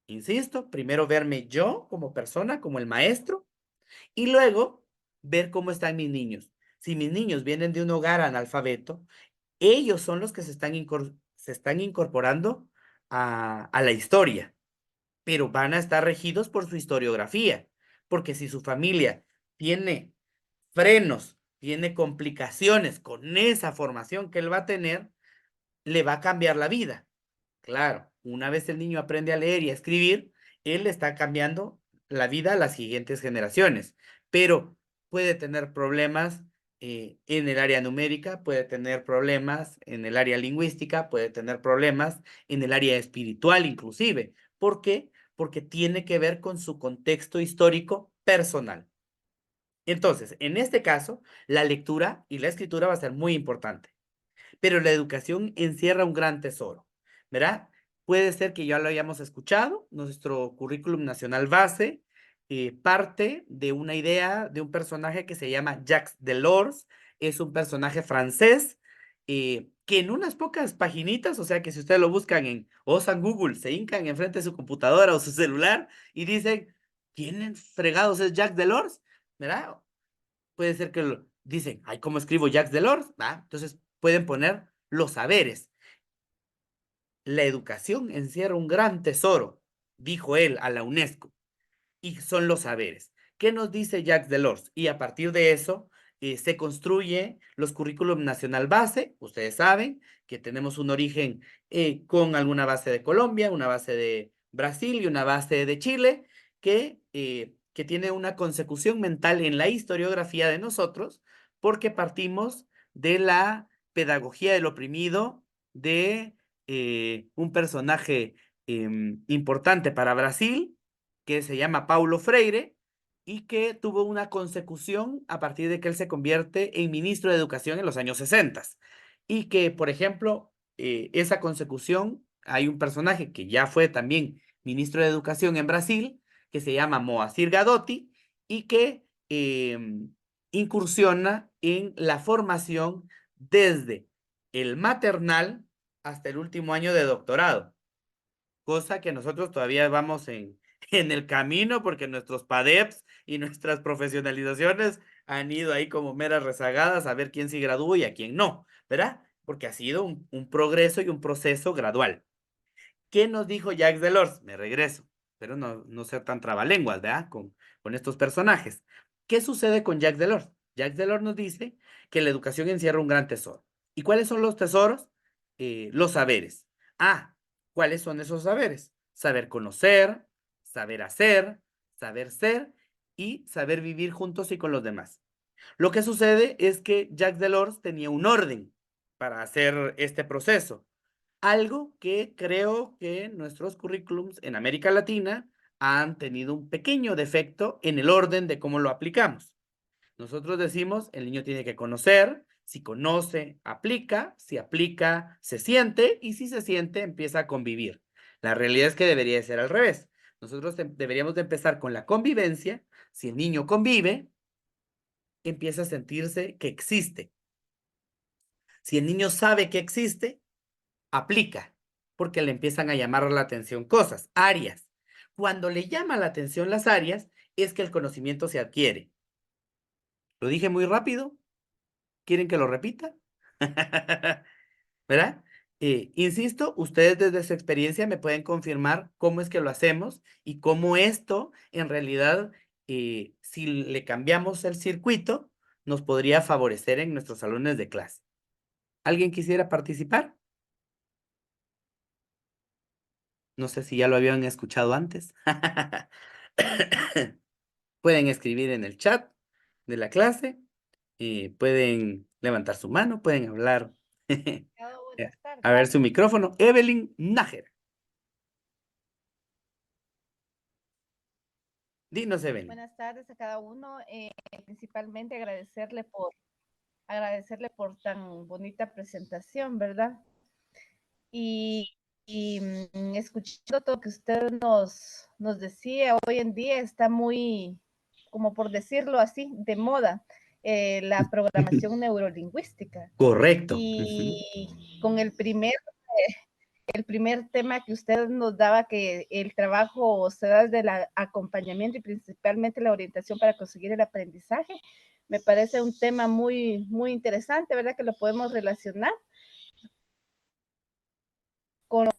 Speaker 1: Insisto, primero verme yo como persona, como el maestro, y luego ver cómo están mis niños. Si mis niños vienen de un hogar analfabeto, ellos son los que se están incorporando a la historia, pero van a estar regidos por su historiografía, porque si su familia tiene frenos, tiene complicaciones con esa formación que él va a tener, le va a cambiar la vida. Claro, una vez el niño aprende a leer y a escribir, él está cambiando la vida a las siguientes generaciones, pero puede tener problemas en el área numérica, puede tener problemas en el área lingüística, puede tener problemas en el área espiritual inclusive. ¿Por qué? Porque tiene que ver con su contexto histórico personal. Entonces, en este caso, la lectura y la escritura va a ser muy importante, pero la educación encierra un gran tesoro, ¿verdad? Puede ser que ya lo hayamos escuchado, nuestro currículum nacional base parte de una idea de un personaje que se llama Jacques Delors, es un personaje francés que en unas pocas paginitas, o sea que si ustedes lo buscan o usan Google, se hincan enfrente de su computadora o su celular y dicen, ¿quién fregados es Jacques Delors? ¿Verdad? Puede ser que lo dicen, ay, ¿cómo escribo Jacques Delors? ¿Va? Entonces pueden poner los saberes. La educación encierra un gran tesoro, dijo él a la UNESCO, y son los saberes. ¿Qué nos dice Jacques Delors? Y a partir de eso se construye los currículum nacional base. Ustedes saben que tenemos un origen con alguna base de Colombia, una base de Brasil y una base de Chile, que tiene una consecución mental en la historiografía de nosotros, porque partimos de la pedagogía del oprimido, de un personaje importante para Brasil, que se llama Paulo Freire, y que tuvo una consecución a partir de que él se convierte en ministro de Educación en los años 60. Y que, por ejemplo, esa consecución, hay un personaje que ya fue también ministro de Educación en Brasil, que se llama Moacir Gadotti, y que incursiona en la formación desde el maternal hasta el último año de doctorado, cosa que nosotros todavía vamos en el camino porque nuestros PADEPs y nuestras profesionalizaciones han ido ahí como meras rezagadas a ver quién se gradúa y a quién no, ¿verdad? Porque ha sido un progreso y un proceso gradual. ¿Qué nos dijo Jacques Delors? Me regreso, pero no ser tan trabalenguas, ¿verdad? Con estos personajes. ¿Qué sucede con Jacques Delors? Jacques Delors nos dice que la educación encierra un gran tesoro. ¿Y cuáles son los tesoros? Los saberes. Ah, ¿cuáles son esos saberes? Saber conocer, saber hacer, saber ser y saber vivir juntos y con los demás. Lo que sucede es que Jacques Delors tenía un orden para hacer este proceso, algo que creo que nuestros currículums en América Latina han tenido un pequeño defecto en el orden de cómo lo aplicamos. Nosotros decimos, el niño tiene que conocer, si conoce, aplica, si aplica, se siente, y si se siente, empieza a convivir. La realidad es que debería de ser al revés. Nosotros deberíamos de empezar con la convivencia. Si el niño convive, empieza a sentirse que existe. Si el niño sabe que existe, aplica, porque le empiezan a llamar la atención cosas, áreas. Cuando le llama la atención las áreas, es que el conocimiento se adquiere. ¿Lo dije muy rápido? ¿Quieren que lo repita? ¿Verdad? Insisto, ustedes desde su experiencia me pueden confirmar cómo es que lo hacemos y cómo esto, en realidad, si le cambiamos el circuito, nos podría favorecer en nuestros salones de clase. ¿Alguien quisiera participar? No sé si ya lo habían escuchado antes. Pueden escribir en el chat de la clase, pueden levantar su mano, pueden hablar.
Speaker 10: Buenas
Speaker 1: A ver
Speaker 10: tardes.
Speaker 1: su micrófono. Evelyn Nájera. Dinos, Evelyn.
Speaker 10: Buenas tardes a cada uno. Principalmente agradecerle por tan bonita presentación, ¿verdad? Y escuchando todo lo que usted nos decía, hoy en día está muy, como por decirlo así, de moda, la programación neurolingüística.
Speaker 1: Correcto.
Speaker 10: Y con el primer tema que usted nos daba, que el trabajo se da desde el acompañamiento y principalmente la orientación para conseguir el aprendizaje, me parece un tema muy, muy interesante, ¿verdad? Que lo podemos relacionar con...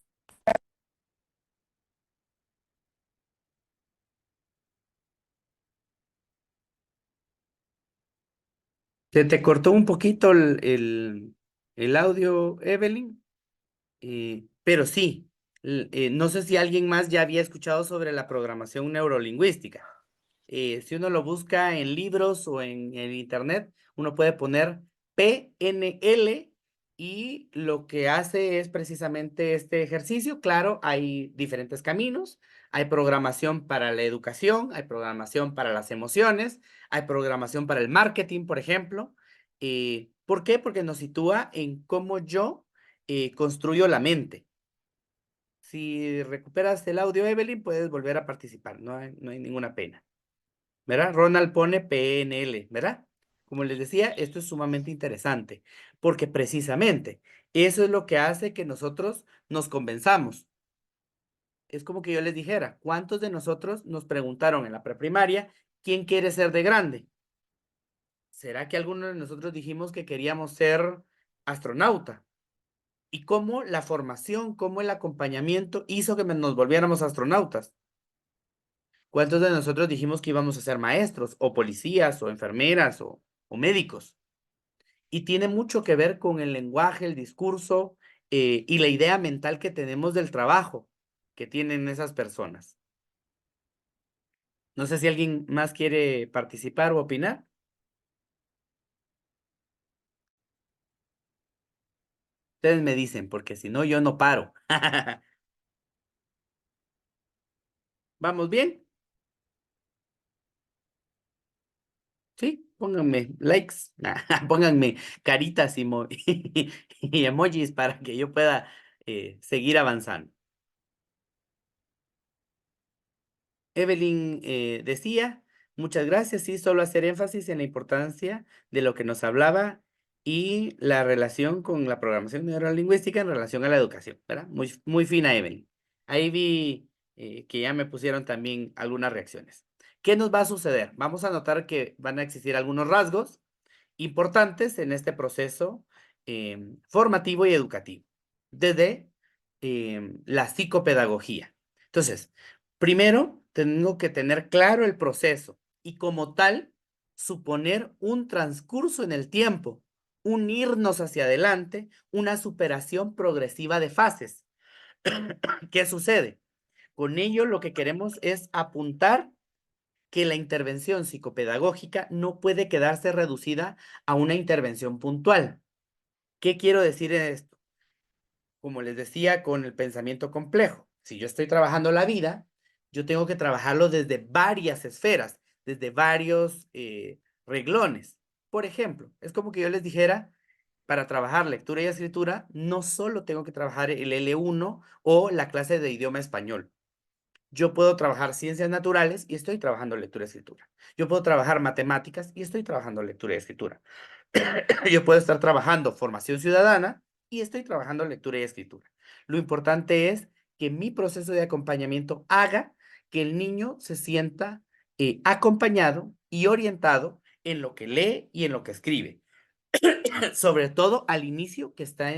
Speaker 1: Se te cortó un poquito el audio, Evelyn, pero sí, no sé si alguien más ya había escuchado sobre la programación neurolingüística. Si uno lo busca en libros o en internet, uno puede poner PNL y lo que hace es precisamente este ejercicio. Claro, hay diferentes caminos. Hay programación para la educación, hay programación para las emociones, hay programación para el marketing, por ejemplo. ¿Por qué? Porque nos sitúa en cómo yo construyo la mente. Si recuperas el audio, Evelyn, puedes volver a participar. No hay ninguna pena. ¿Verdad? Ronald pone PNL, ¿verdad? Como les decía, esto es sumamente interesante, porque precisamente eso es lo que hace que nosotros nos convenzamos. Es como que yo les dijera, ¿cuántos de nosotros nos preguntaron en la preprimaria quién quiere ser de grande? ¿Será que algunos de nosotros dijimos que queríamos ser astronauta? ¿Y cómo la formación, cómo el acompañamiento hizo que nos volviéramos astronautas? ¿Cuántos de nosotros dijimos que íbamos a ser maestros o policías o enfermeras o médicos? Y tiene mucho que ver con el lenguaje, el discurso y la idea mental que tenemos del trabajo que tienen esas personas. No sé si alguien más quiere participar o opinar. Ustedes me dicen, porque si no, yo no paro. ¿Vamos bien? Sí, pónganme likes, pónganme caritas y emojis para que yo pueda seguir avanzando. Evelyn decía, muchas gracias, sí, solo hacer énfasis en la importancia de lo que nos hablaba y la relación con la programación neurolingüística en relación a la educación, ¿verdad? Muy, muy fina, Evelyn. Ahí vi que ya me pusieron también algunas reacciones. ¿Qué nos va a suceder? Vamos a notar que van a existir algunos rasgos importantes en este proceso formativo y educativo, desde la psicopedagogía. Entonces, primero, tengo que tener claro el proceso y como tal, suponer un transcurso en el tiempo, un irnos hacia adelante, una superación progresiva de fases. ¿Qué sucede? Con ello, lo que queremos es apuntar que la intervención psicopedagógica no puede quedarse reducida a una intervención puntual. ¿Qué quiero decir en esto? Como les decía, con el pensamiento complejo. Si yo estoy trabajando la vida, yo tengo que trabajarlo desde varias esferas, desde varios renglones. Por ejemplo, es como que yo les dijera, para trabajar lectura y escritura, no solo tengo que trabajar el L1 o la clase de idioma español. Yo puedo trabajar ciencias naturales y estoy trabajando lectura y escritura. Yo puedo trabajar matemáticas y estoy trabajando lectura y escritura. Yo puedo estar trabajando formación ciudadana y estoy trabajando lectura y escritura. Lo importante es que mi proceso de acompañamiento haga que el niño se sienta acompañado y orientado en lo que lee y en lo que escribe. Sobre todo al inicio que está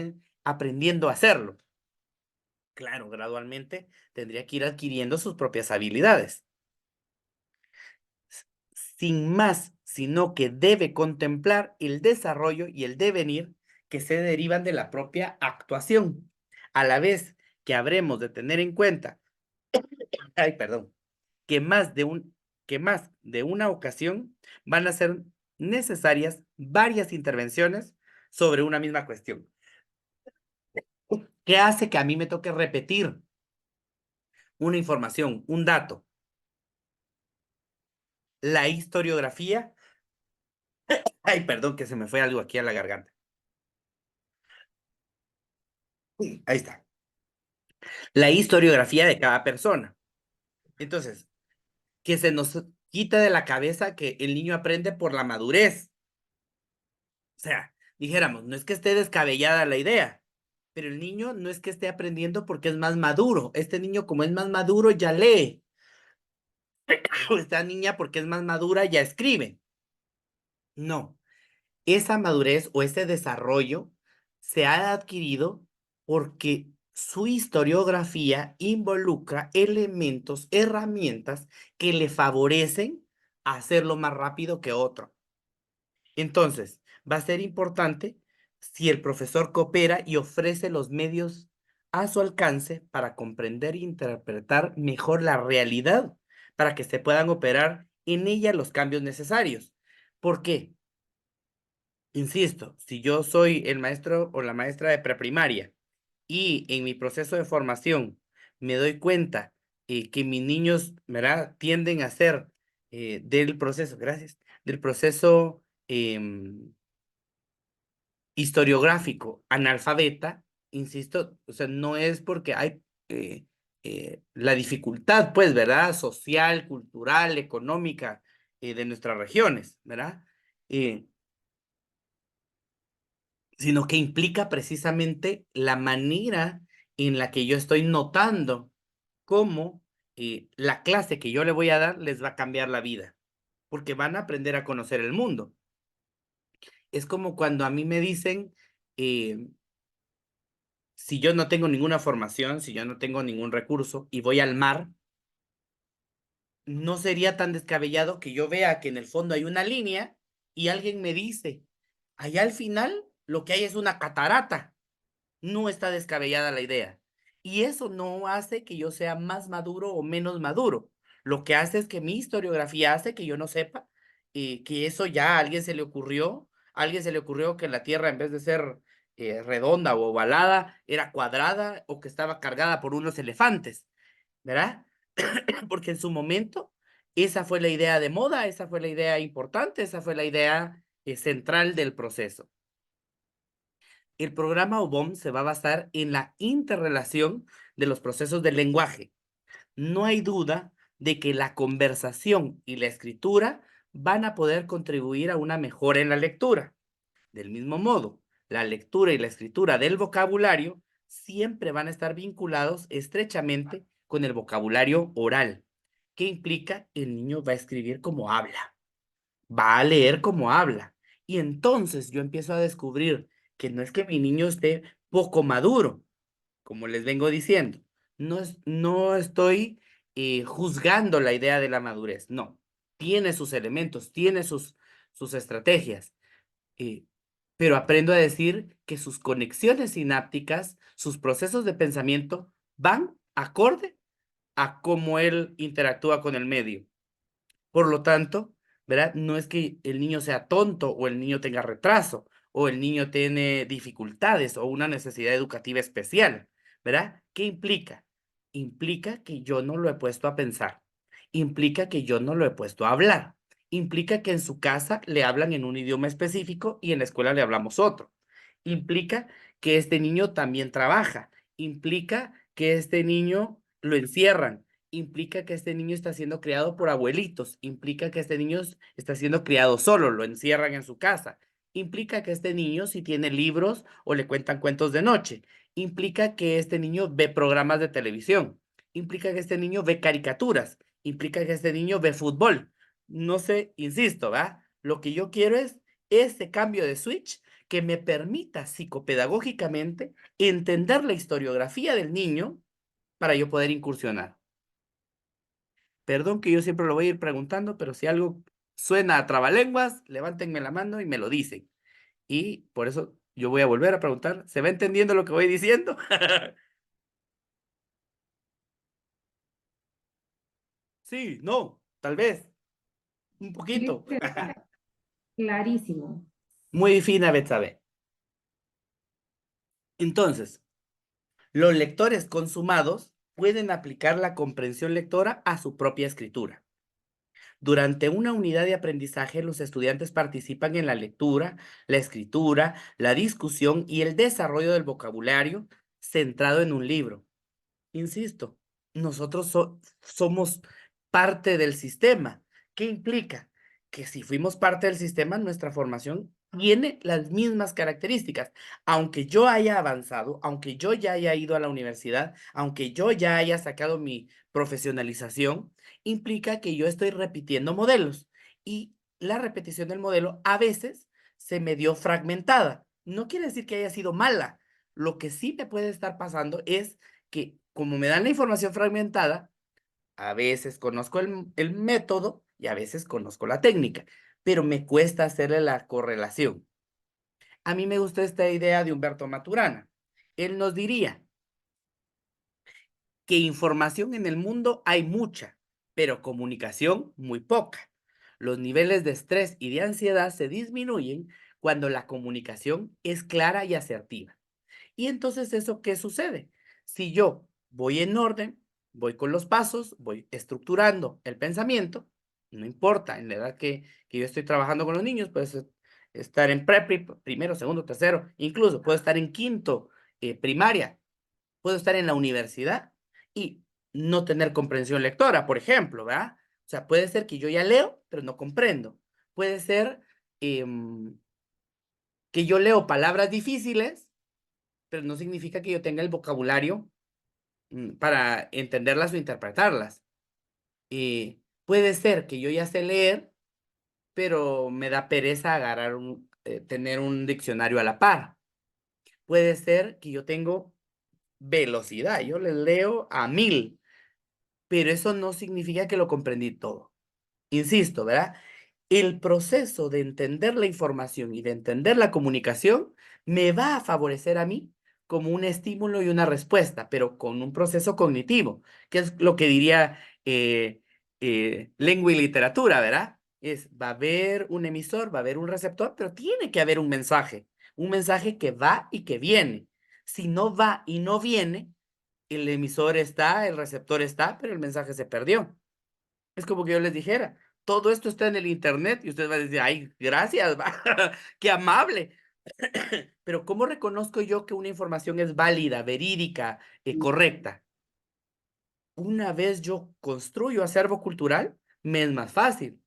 Speaker 1: aprendiendo a hacerlo. Claro, gradualmente tendría que ir adquiriendo sus propias habilidades. Sin más, sino que debe contemplar el desarrollo y el devenir que se derivan de la propia actuación, a la vez que habremos de tener en cuenta, que más de una ocasión van a ser necesarias varias intervenciones sobre una misma cuestión. ¿Qué hace que a mí me toque repetir una información, un dato? La historiografía. Ay, perdón, que se me fue algo aquí a la garganta. Ahí está. La historiografía de cada persona. Entonces, que se nos quita de la cabeza que el niño aprende por la madurez. O sea, dijéramos, no es que esté descabellada la idea, pero el niño no es que esté aprendiendo porque es más maduro. Este niño, como es más maduro, ya lee. Esta niña, porque es más madura, ya escribe. No. Esa madurez o ese desarrollo se ha adquirido porque su historiografía involucra elementos, herramientas que le favorecen hacerlo más rápido que otro. Entonces, va a ser importante si el profesor coopera y ofrece los medios a su alcance para comprender e interpretar mejor la realidad, para que se puedan operar en ella los cambios necesarios. ¿Por qué? Insisto, si yo soy el maestro o la maestra de preprimaria y en mi proceso de formación me doy cuenta que mis niños, ¿verdad?, tienden a ser del proceso, gracias, del proceso historiográfico analfabeta, insisto, o sea, no es porque hay la dificultad, pues, ¿verdad?, social, cultural, económica de nuestras regiones, ¿verdad? Sino que implica precisamente la manera en la que yo estoy notando cómo la clase que yo le voy a dar les va a cambiar la vida, porque van a aprender a conocer el mundo. Es como cuando a mí me dicen, si yo no tengo ninguna formación, si yo no tengo ningún recurso y voy al mar, no sería tan descabellado que yo vea que en el fondo hay una línea y alguien me dice, allá al final lo que hay es una catarata. No está descabellada la idea. Y eso no hace que yo sea más maduro o menos maduro. Lo que hace es que mi historiografía hace que yo no sepa que eso ya a alguien se le ocurrió que la Tierra en vez de ser redonda o ovalada era cuadrada o que estaba cargada por unos elefantes, ¿verdad? Porque en su momento esa fue la idea de moda, esa fue la idea importante, esa fue la idea central del proceso. El programa OBOM se va a basar en la interrelación de los procesos del lenguaje. No hay duda de que la conversación y la escritura van a poder contribuir a una mejora en la lectura. Del mismo modo, la lectura y la escritura del vocabulario siempre van a estar vinculados estrechamente con el vocabulario oral, que implica el niño va a escribir como habla, va a leer como habla. Y entonces yo empiezo a descubrir que no es que mi niño esté poco maduro, como les vengo diciendo. No estoy juzgando la idea de la madurez, no. Tiene sus elementos, tiene sus estrategias, pero aprendo a decir que sus conexiones sinápticas, sus procesos de pensamiento van acorde a cómo él interactúa con el medio. Por lo tanto, ¿verdad? No es que el niño sea tonto o el niño tenga retraso o el niño tiene dificultades o una necesidad educativa especial, ¿verdad? ¿Qué implica? implica que yo no lo he puesto a pensar, implica que yo no lo he puesto a hablar, implica que en su casa le hablan en un idioma específico y en la escuela le hablamos otro, implica que este niño también trabaja, implica que este niño lo encierran, implica que este niño está siendo criado por abuelitos, implica que este niño está siendo criado solo, lo encierran en su casa, implica que este niño si tiene libros o le cuentan cuentos de noche, implica que este niño ve programas de televisión, implica que este niño ve caricaturas, implica que este niño ve fútbol. No sé, insisto, ¿va? Lo que yo quiero es este cambio de switch que me permita psicopedagógicamente entender la historiografía del niño para yo poder incursionar. Perdón que yo siempre lo voy a ir preguntando, pero si algo suena a trabalenguas, levántenme la mano y me lo dicen. Y por eso yo voy a volver a preguntar, ¿se va entendiendo lo que voy diciendo? Sí, no, tal vez, un poquito.
Speaker 3: Clarísimo.
Speaker 1: Muy fina, Betsabe. Entonces, los lectores consumados pueden aplicar la comprensión lectora a su propia escritura. Durante una unidad de aprendizaje, los estudiantes participan en la lectura, la escritura, la discusión y el desarrollo del vocabulario centrado en un libro. Insisto, nosotros somos parte del sistema. ¿Qué implica? Que si fuimos parte del sistema, nuestra formación tiene las mismas características. Aunque yo haya avanzado, aunque yo ya haya ido a la universidad, aunque yo ya haya sacado mi profesionalización, implica que yo estoy repitiendo modelos. Y la repetición del modelo a veces se me dio fragmentada. No quiere decir que haya sido mala. Lo que sí me puede estar pasando es que como me dan la información fragmentada, a veces conozco el método y a veces conozco la técnica, pero me cuesta hacerle la correlación. A mí me gusta esta idea de Humberto Maturana. Él nos diría que información en el mundo hay mucha, pero comunicación muy poca. Los niveles de estrés y de ansiedad se disminuyen cuando la comunicación es clara y asertiva. Y entonces, ¿eso qué sucede? Si yo voy en orden, voy con los pasos, voy estructurando el pensamiento, no importa en la edad que yo estoy trabajando con los niños, puedes estar en prep, primero, segundo, tercero, incluso puedo estar en quinto, primaria, puedo estar en la universidad y no tener comprensión lectora, por ejemplo, ¿verdad? O sea, puede ser que yo ya leo, pero no comprendo. Puede ser que yo leo palabras difíciles, pero no significa que yo tenga el vocabulario para entenderlas o interpretarlas. Puede ser que yo ya sé leer, pero me da pereza agarrar tener un diccionario a la par. Puede ser que yo tengo velocidad, yo les leo a 1000, pero eso no significa que lo comprendí todo. Insisto, ¿verdad? El proceso de entender la información y de entender la comunicación me va a favorecer a mí como un estímulo y una respuesta, pero con un proceso cognitivo, que es lo que diría lengua y literatura, ¿verdad? Va a haber un emisor, va a haber un receptor, pero tiene que haber un mensaje que va y que viene. Si no va y no viene, el emisor está, el receptor está, pero el mensaje se perdió. Es como que yo les dijera, todo esto está en el internet y ustedes van a decir, ay, gracias, qué amable. Pero ¿cómo reconozco yo que una información es válida, verídica, correcta? Una vez yo construyo acervo cultural, me es más fácil.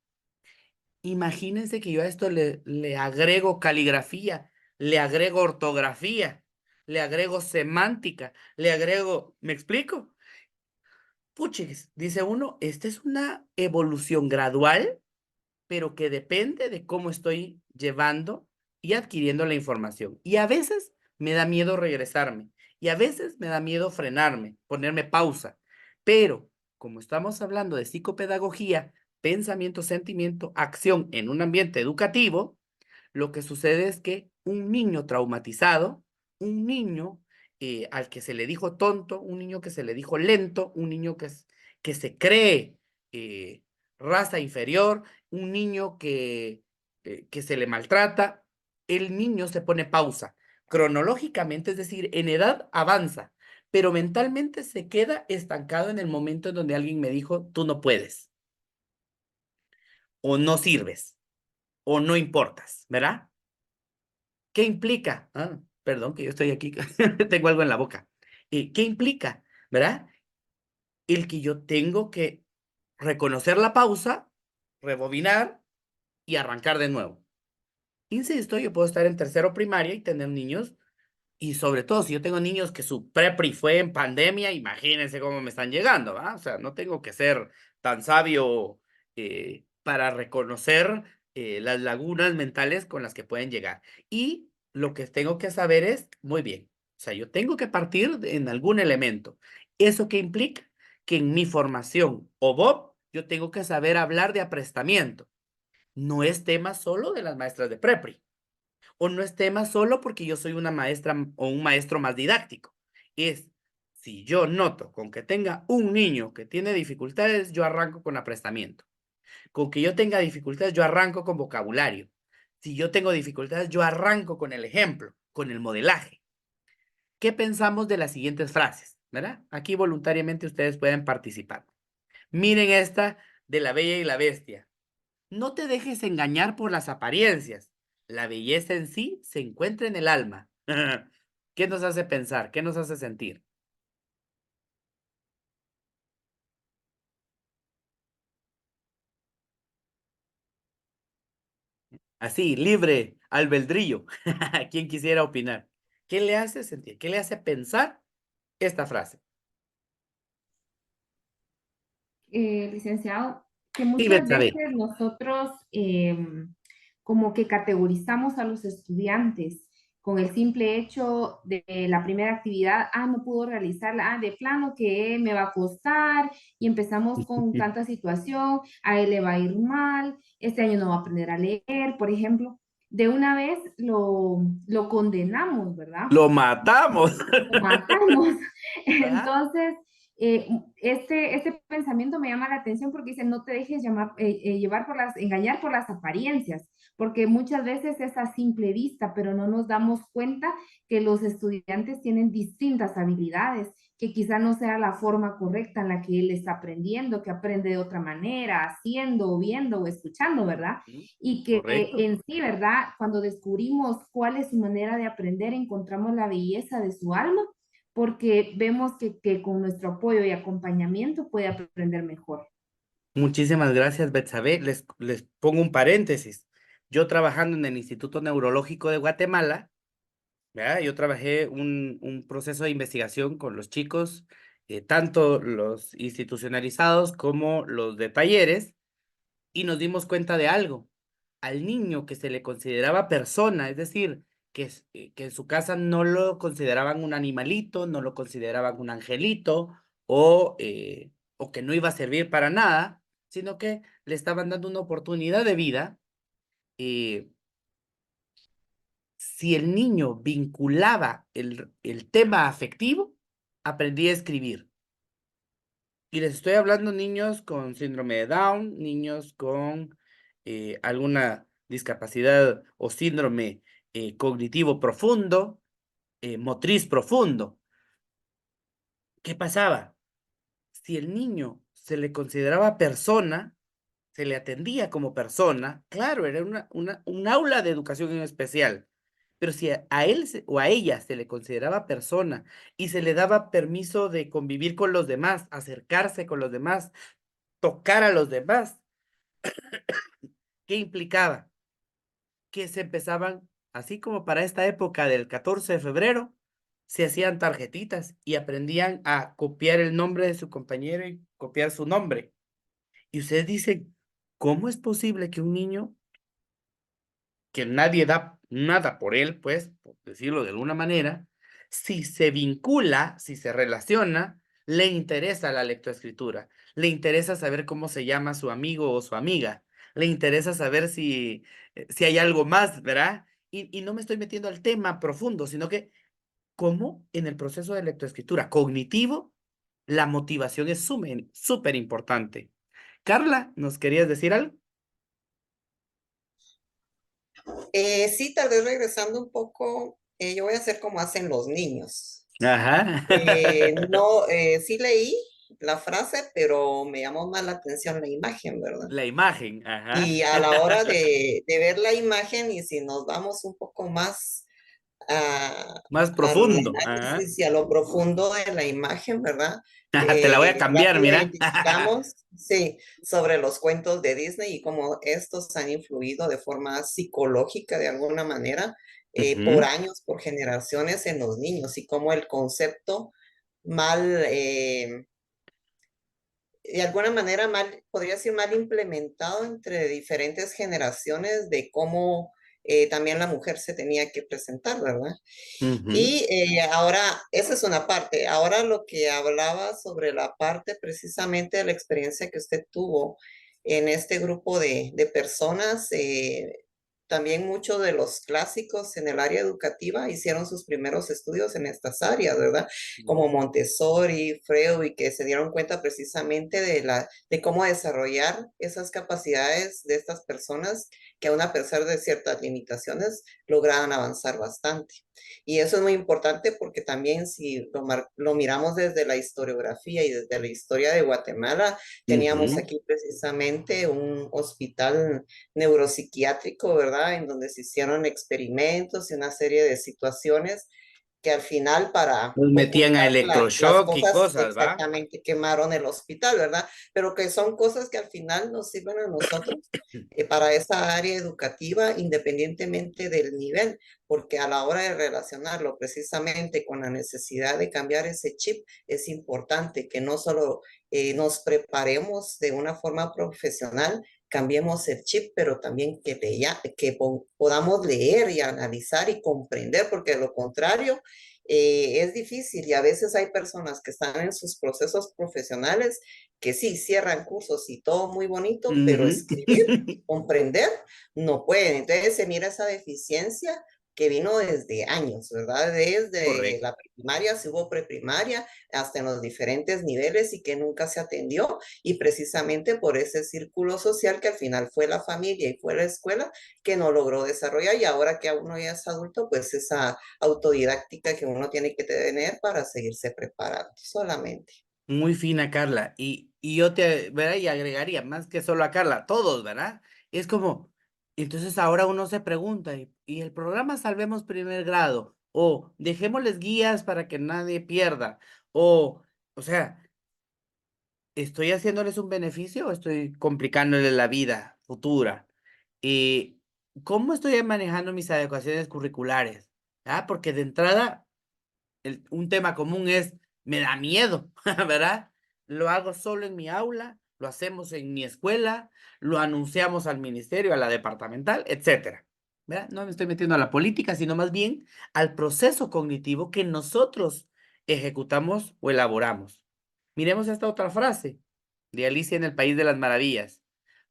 Speaker 1: Imagínense que yo a esto le agrego caligrafía, le agrego ortografía, le agrego semántica, le agrego, ¿me explico? Puchis, dice uno, esta es una evolución gradual, pero que depende de cómo estoy llevando y adquiriendo la información. Y a veces me da miedo regresarme, y a veces me da miedo frenarme, ponerme pausa. Pero como estamos hablando de psicopedagogía, pensamiento, sentimiento, acción en un ambiente educativo, lo que sucede es que un niño traumatizado, un niño al que se le dijo tonto, un niño que se le dijo lento, un niño que se cree raza inferior, un niño que se le maltrata, el niño se pone pausa. Cronológicamente, es decir, en edad avanza, pero mentalmente se queda estancado en el momento en donde alguien me dijo, tú no puedes, o no sirves, o no importas, ¿verdad? ¿Qué implica? Ah, perdón, que yo estoy aquí, tengo algo en la boca. ¿Qué implica? ¿Verdad? El que yo tengo que reconocer la pausa, rebobinar y arrancar de nuevo. Insisto, yo puedo estar en tercero primaria y tener niños, y sobre todo si yo tengo niños que su prepri fue en pandemia, imagínense cómo me están llegando, ¿va? O sea, no tengo que ser tan sabio para reconocer las lagunas mentales con las que pueden llegar. Y lo que tengo que saber es, muy bien, o sea, yo tengo que partir en algún elemento. ¿Eso qué implica? Que en mi formación o Bob, yo tengo que saber hablar de aprestamiento. No es tema solo de las maestras de prepri, o no es tema solo porque yo soy una maestra o un maestro más didáctico. Es, si yo noto con que tenga un niño que tiene dificultades, yo arranco con aprestamiento. Con que yo tenga dificultades, yo arranco con vocabulario. Si yo tengo dificultades, yo arranco con el ejemplo, con el modelaje. ¿Qué pensamos de las siguientes frases? ¿Verdad? Aquí voluntariamente ustedes pueden participar. Miren esta de La Bella y la Bestia. No te dejes engañar por las apariencias. La belleza en sí se encuentra en el alma. ¿Qué nos hace pensar? ¿Qué nos hace sentir? Así, libre, albedrío. ¿Quién quisiera opinar? ¿Qué le hace sentir? ¿Qué le hace pensar esta frase?
Speaker 3: Licenciado, que
Speaker 1: Sí,
Speaker 3: muchas
Speaker 1: Betsabe.
Speaker 3: veces nosotros como que categorizamos a los estudiantes con el simple hecho de la primera actividad, no pudo realizarla, de plano que me va a costar, y empezamos con tanta situación, a él le va a ir mal, este año no va a aprender a leer, por ejemplo. De una vez lo condenamos, ¿verdad?
Speaker 1: Lo matamos.
Speaker 3: Lo matamos.
Speaker 1: ¿Verdad?
Speaker 3: Entonces, este pensamiento me llama la atención porque dice, no te dejes llevar engañar por las apariencias, porque muchas veces es a simple vista, pero no nos damos cuenta que los estudiantes tienen distintas habilidades, que quizá no sea la forma correcta en la que él está aprendiendo, que aprende de otra manera, haciendo, viendo o escuchando, ¿verdad? Y que
Speaker 1: Correcto.
Speaker 3: en sí, ¿verdad? Cuando descubrimos cuál es su manera de aprender, encontramos la belleza de su alma, porque vemos que con nuestro apoyo y acompañamiento puede aprender mejor.
Speaker 1: Muchísimas gracias, Betsabe. Les pongo un paréntesis. Yo trabajando en el Instituto Neurológico de Guatemala, ¿verdad? Yo trabajé un proceso de investigación con los chicos, tanto los institucionalizados como los de talleres, y nos dimos cuenta de algo. Al niño que se le consideraba persona, es decir, que en su casa no lo consideraban un animalito, no lo consideraban un angelito, o que no iba a servir para nada, sino que le estaban dando una oportunidad de vida. eh, si el niño vinculaba el tema afectivo, aprendía a escribir. Y les estoy hablando niños con síndrome de Down, niños con alguna discapacidad o síndrome cognitivo profundo, motriz profundo. ¿Qué pasaba? Si el niño se le consideraba persona, se le atendía como persona, claro, era un aula de educación en especial. Pero si a él o a ella se le consideraba persona y se le daba permiso de convivir con los demás, acercarse con los demás, tocar a los demás, ¿qué implicaba? Que se empezaban, así como para esta época del 14 de febrero, se hacían tarjetitas y aprendían a copiar el nombre de su compañero y copiar su nombre. Y ustedes dicen, ¿cómo es posible que un niño que nadie da nada por él, pues, por decirlo de alguna manera, si se vincula, si se relaciona, le interesa la lectoescritura, le interesa saber cómo se llama su amigo o su amiga, le interesa saber si hay algo más, ¿verdad? Y no me estoy metiendo al tema profundo, sino que cómo en el proceso de lectoescritura cognitivo, la motivación es súper importante. Carla, ¿nos querías decir algo?
Speaker 5: Sí, tal vez regresando un poco, yo voy a hacer como hacen los niños.
Speaker 1: Ajá.
Speaker 5: No, sí leí la frase, pero me llamó más la atención la imagen, ¿verdad?
Speaker 1: La imagen, ajá.
Speaker 5: Y a la hora de ver la imagen, y si nos vamos un poco más
Speaker 1: Más
Speaker 5: al
Speaker 1: profundo, ajá.
Speaker 5: análisis y a lo profundo de la imagen, ¿verdad?
Speaker 1: Te la voy a cambiar,
Speaker 5: Rápido
Speaker 1: mira.
Speaker 5: identificamos, sí, sobre los cuentos de Disney y cómo estos han influido de forma psicológica de alguna manera por
Speaker 1: Ujú,
Speaker 5: años, por generaciones en los niños y cómo el concepto mal, de alguna manera mal, podría ser mal implementado entre diferentes generaciones de cómo también la mujer se tenía que presentar, ¿verdad?
Speaker 1: ujú,
Speaker 5: Y ahora, esa es una parte. Ahora lo que hablaba sobre la parte precisamente de la experiencia que usted tuvo en este grupo de personas, también muchos de los clásicos en el área educativa hicieron sus primeros estudios en estas áreas, ¿verdad? Como Montessori, Freud, y que se dieron cuenta precisamente de cómo desarrollar esas capacidades de estas personas que aún a pesar de ciertas limitaciones lograban avanzar bastante. Y eso es muy importante porque también si lo miramos desde la historiografía y desde la historia de Guatemala, teníamos
Speaker 1: ujú.
Speaker 5: aquí precisamente un hospital neuropsiquiátrico, ¿verdad? En donde se hicieron experimentos y una serie de situaciones que al final para
Speaker 1: Nos metían a
Speaker 5: ocultar las
Speaker 1: electroshock y
Speaker 5: cosas
Speaker 1: cosas, ¿va?
Speaker 5: exactamente quemaron el hospital, ¿verdad? Pero que son cosas que al final nos sirven a nosotros para esa área educativa independientemente del nivel, porque a la hora de relacionarlo precisamente con la necesidad de cambiar ese chip, es importante que no solo nos preparemos de una forma profesional, cambiemos el chip, pero también que podamos leer y analizar y comprender, porque de lo contrario es difícil y a veces hay personas que están en sus procesos profesionales que sí cierran cursos y todo muy bonito, pero
Speaker 1: Ujú.
Speaker 5: escribir, comprender, no pueden. Entonces se mira esa deficiencia que vino desde años, ¿verdad? Desde
Speaker 1: Correcto.
Speaker 5: la primaria, se hubo preprimaria, hasta en los diferentes niveles y que nunca se atendió y precisamente por ese círculo social que al final fue la familia y fue la escuela que no logró desarrollar y ahora que uno ya es adulto, pues esa autodidáctica que uno tiene que tener para seguirse preparando solamente.
Speaker 1: Muy fina, Carla. Y yo ¿verdad? Y agregaría, más que solo a Carla, todos, ¿verdad? Es como, entonces ahora uno se pregunta, ¿y el programa Salvemos Primer Grado? O dejémosles guías para que nadie pierda. O sea, ¿estoy haciéndoles un beneficio o estoy complicándoles la vida futura? Y ¿cómo estoy manejando mis adecuaciones curriculares? ¿Ah? Porque de entrada un tema común es, me da miedo, ¿verdad? Lo hago solo en mi aula, lo hacemos en mi escuela, lo anunciamos al ministerio, a la departamental, etcétera. ¿Verdad? No me estoy metiendo a la política, sino más bien al proceso cognitivo que nosotros ejecutamos o elaboramos. Miremos esta otra frase de Alicia en el País de las Maravillas.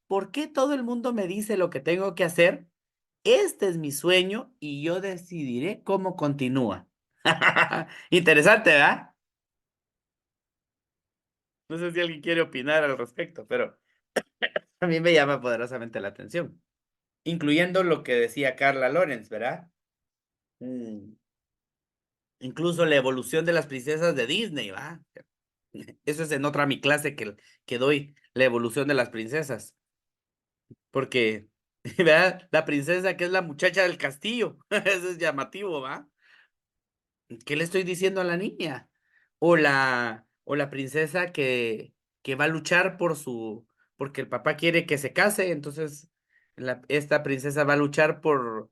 Speaker 1: ¿Por qué todo el mundo me dice lo que tengo que hacer? Este es mi sueño y yo decidiré cómo continúa. Interesante, ¿verdad? No sé si alguien quiere opinar al respecto, pero a mí me llama poderosamente la atención, incluyendo lo que decía Carla Lorenz, ¿verdad? Mm, Incluso la evolución de las princesas de Disney, ¿va? Eso es en otra mi clase que doy, la evolución de las princesas, porque, ¿verdad? La princesa que es la muchacha del castillo, eso es llamativo, ¿va? ¿Qué le estoy diciendo a la niña? O la princesa que va a luchar porque el papá quiere que se case, entonces esta princesa va a luchar por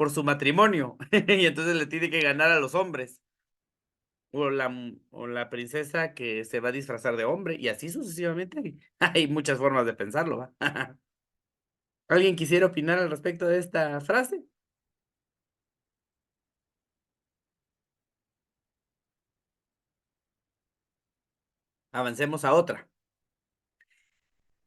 Speaker 1: su matrimonio, y entonces le tiene que ganar a los hombres. O la princesa que se va a disfrazar de hombre, y así sucesivamente. Hay muchas formas de pensarlo, ¿va? ¿Alguien quisiera opinar al respecto de esta frase? Avancemos a otra.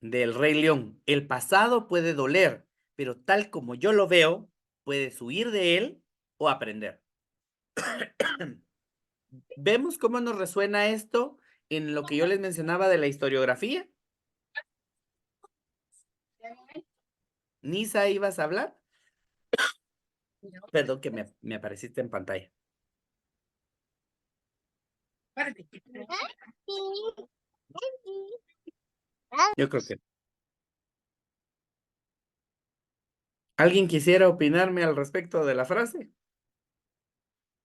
Speaker 1: Del Rey León. El pasado puede doler, pero tal como yo lo veo, puedes huir de él o aprender. ¿Vemos cómo nos resuena esto en lo que yo les mencionaba de la historiografía? Nisa, ¿ibas a hablar? Perdón que me apareciste en pantalla. Yo creo que ¿alguien quisiera opinarme al respecto de la frase?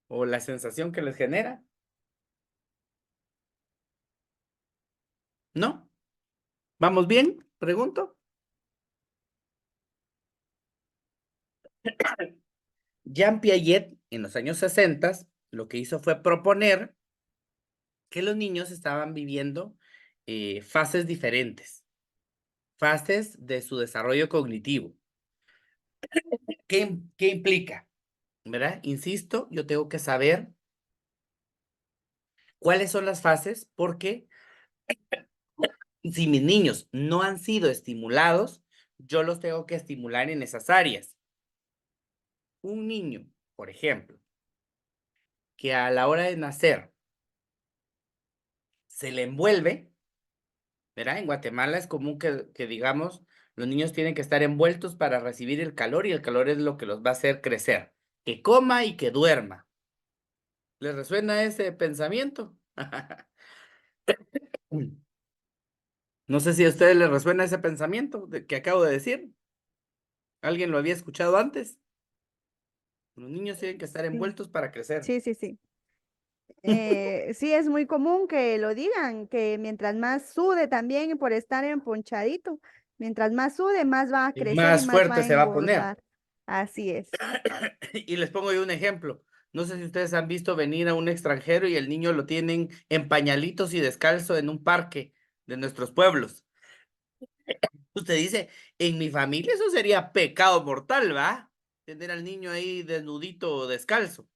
Speaker 1: ¿O la sensación que les genera? ¿No? ¿Vamos bien? Pregunto. Jean Piaget, en los años 60, lo que hizo fue proponer que los niños estaban viviendo fases diferentes, fases de su desarrollo cognitivo. ¿Qué implica? ¿Verdad? Insisto, yo tengo que saber cuáles son las fases, porque si mis niños no han sido estimulados, yo los tengo que estimular en esas áreas. Un niño, por ejemplo, que a la hora de nacer se le envuelve, ¿verdad? En Guatemala es común que digamos, los niños tienen que estar envueltos para recibir el calor y el calor es lo que los va a hacer crecer. Que coma y que duerma. ¿Les resuena ese pensamiento? No sé si a ustedes les resuena ese pensamiento que acabo de decir. ¿Alguien lo había escuchado antes? Los niños tienen que estar
Speaker 9: Sí,
Speaker 1: envueltos para crecer.
Speaker 9: sí, sí, sí. Sí, es muy común que lo digan, que mientras más sude también por estar emponchadito, mientras más sude, más va a
Speaker 1: Y
Speaker 9: crecer y
Speaker 1: más
Speaker 9: más va
Speaker 1: fuerte
Speaker 9: a
Speaker 1: se va a poner.
Speaker 9: engordar. Así es.
Speaker 1: Y les pongo yo un ejemplo. No sé si ustedes han visto venir a un extranjero y el niño lo tienen en pañalitos y descalzo en un parque de nuestros pueblos. Usted dice, en mi familia eso sería pecado mortal, ¿va? Tener al niño ahí desnudito o descalzo.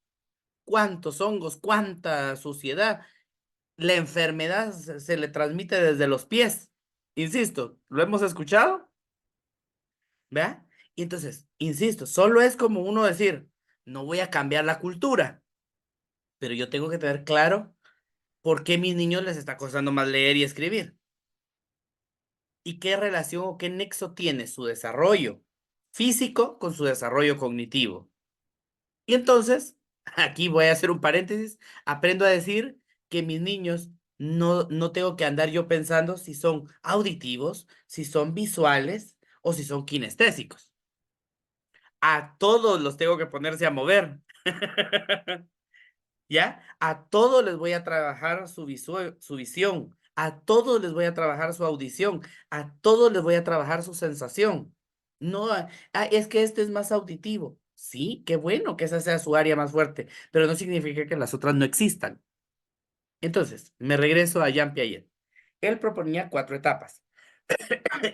Speaker 1: ¿Cuántos hongos, cuánta suciedad? La enfermedad se le transmite desde los pies. Insisto, ¿lo hemos escuchado? ¿Verdad? Y entonces, insisto, solo es como uno decir, no voy a cambiar la cultura, pero yo tengo que tener claro por qué a mis niños les está costando más leer y escribir. Y qué relación o qué nexo tiene su desarrollo físico con su desarrollo cognitivo. Y entonces, aquí voy a hacer un paréntesis, aprendo a decir que mis niños no tengo que andar yo pensando si son auditivos, si son visuales o si son kinestésicos. A todos los tengo que ponerse a mover. ¿Ya? A todos les voy a trabajar su visión, a todos les voy a trabajar su audición, a todos les voy a trabajar su sensación. No, es que este es más auditivo. Sí, qué bueno que esa sea su área más fuerte, pero no significa que las otras no existan. Entonces, me regreso a Jean Piaget. Él proponía 4 etapas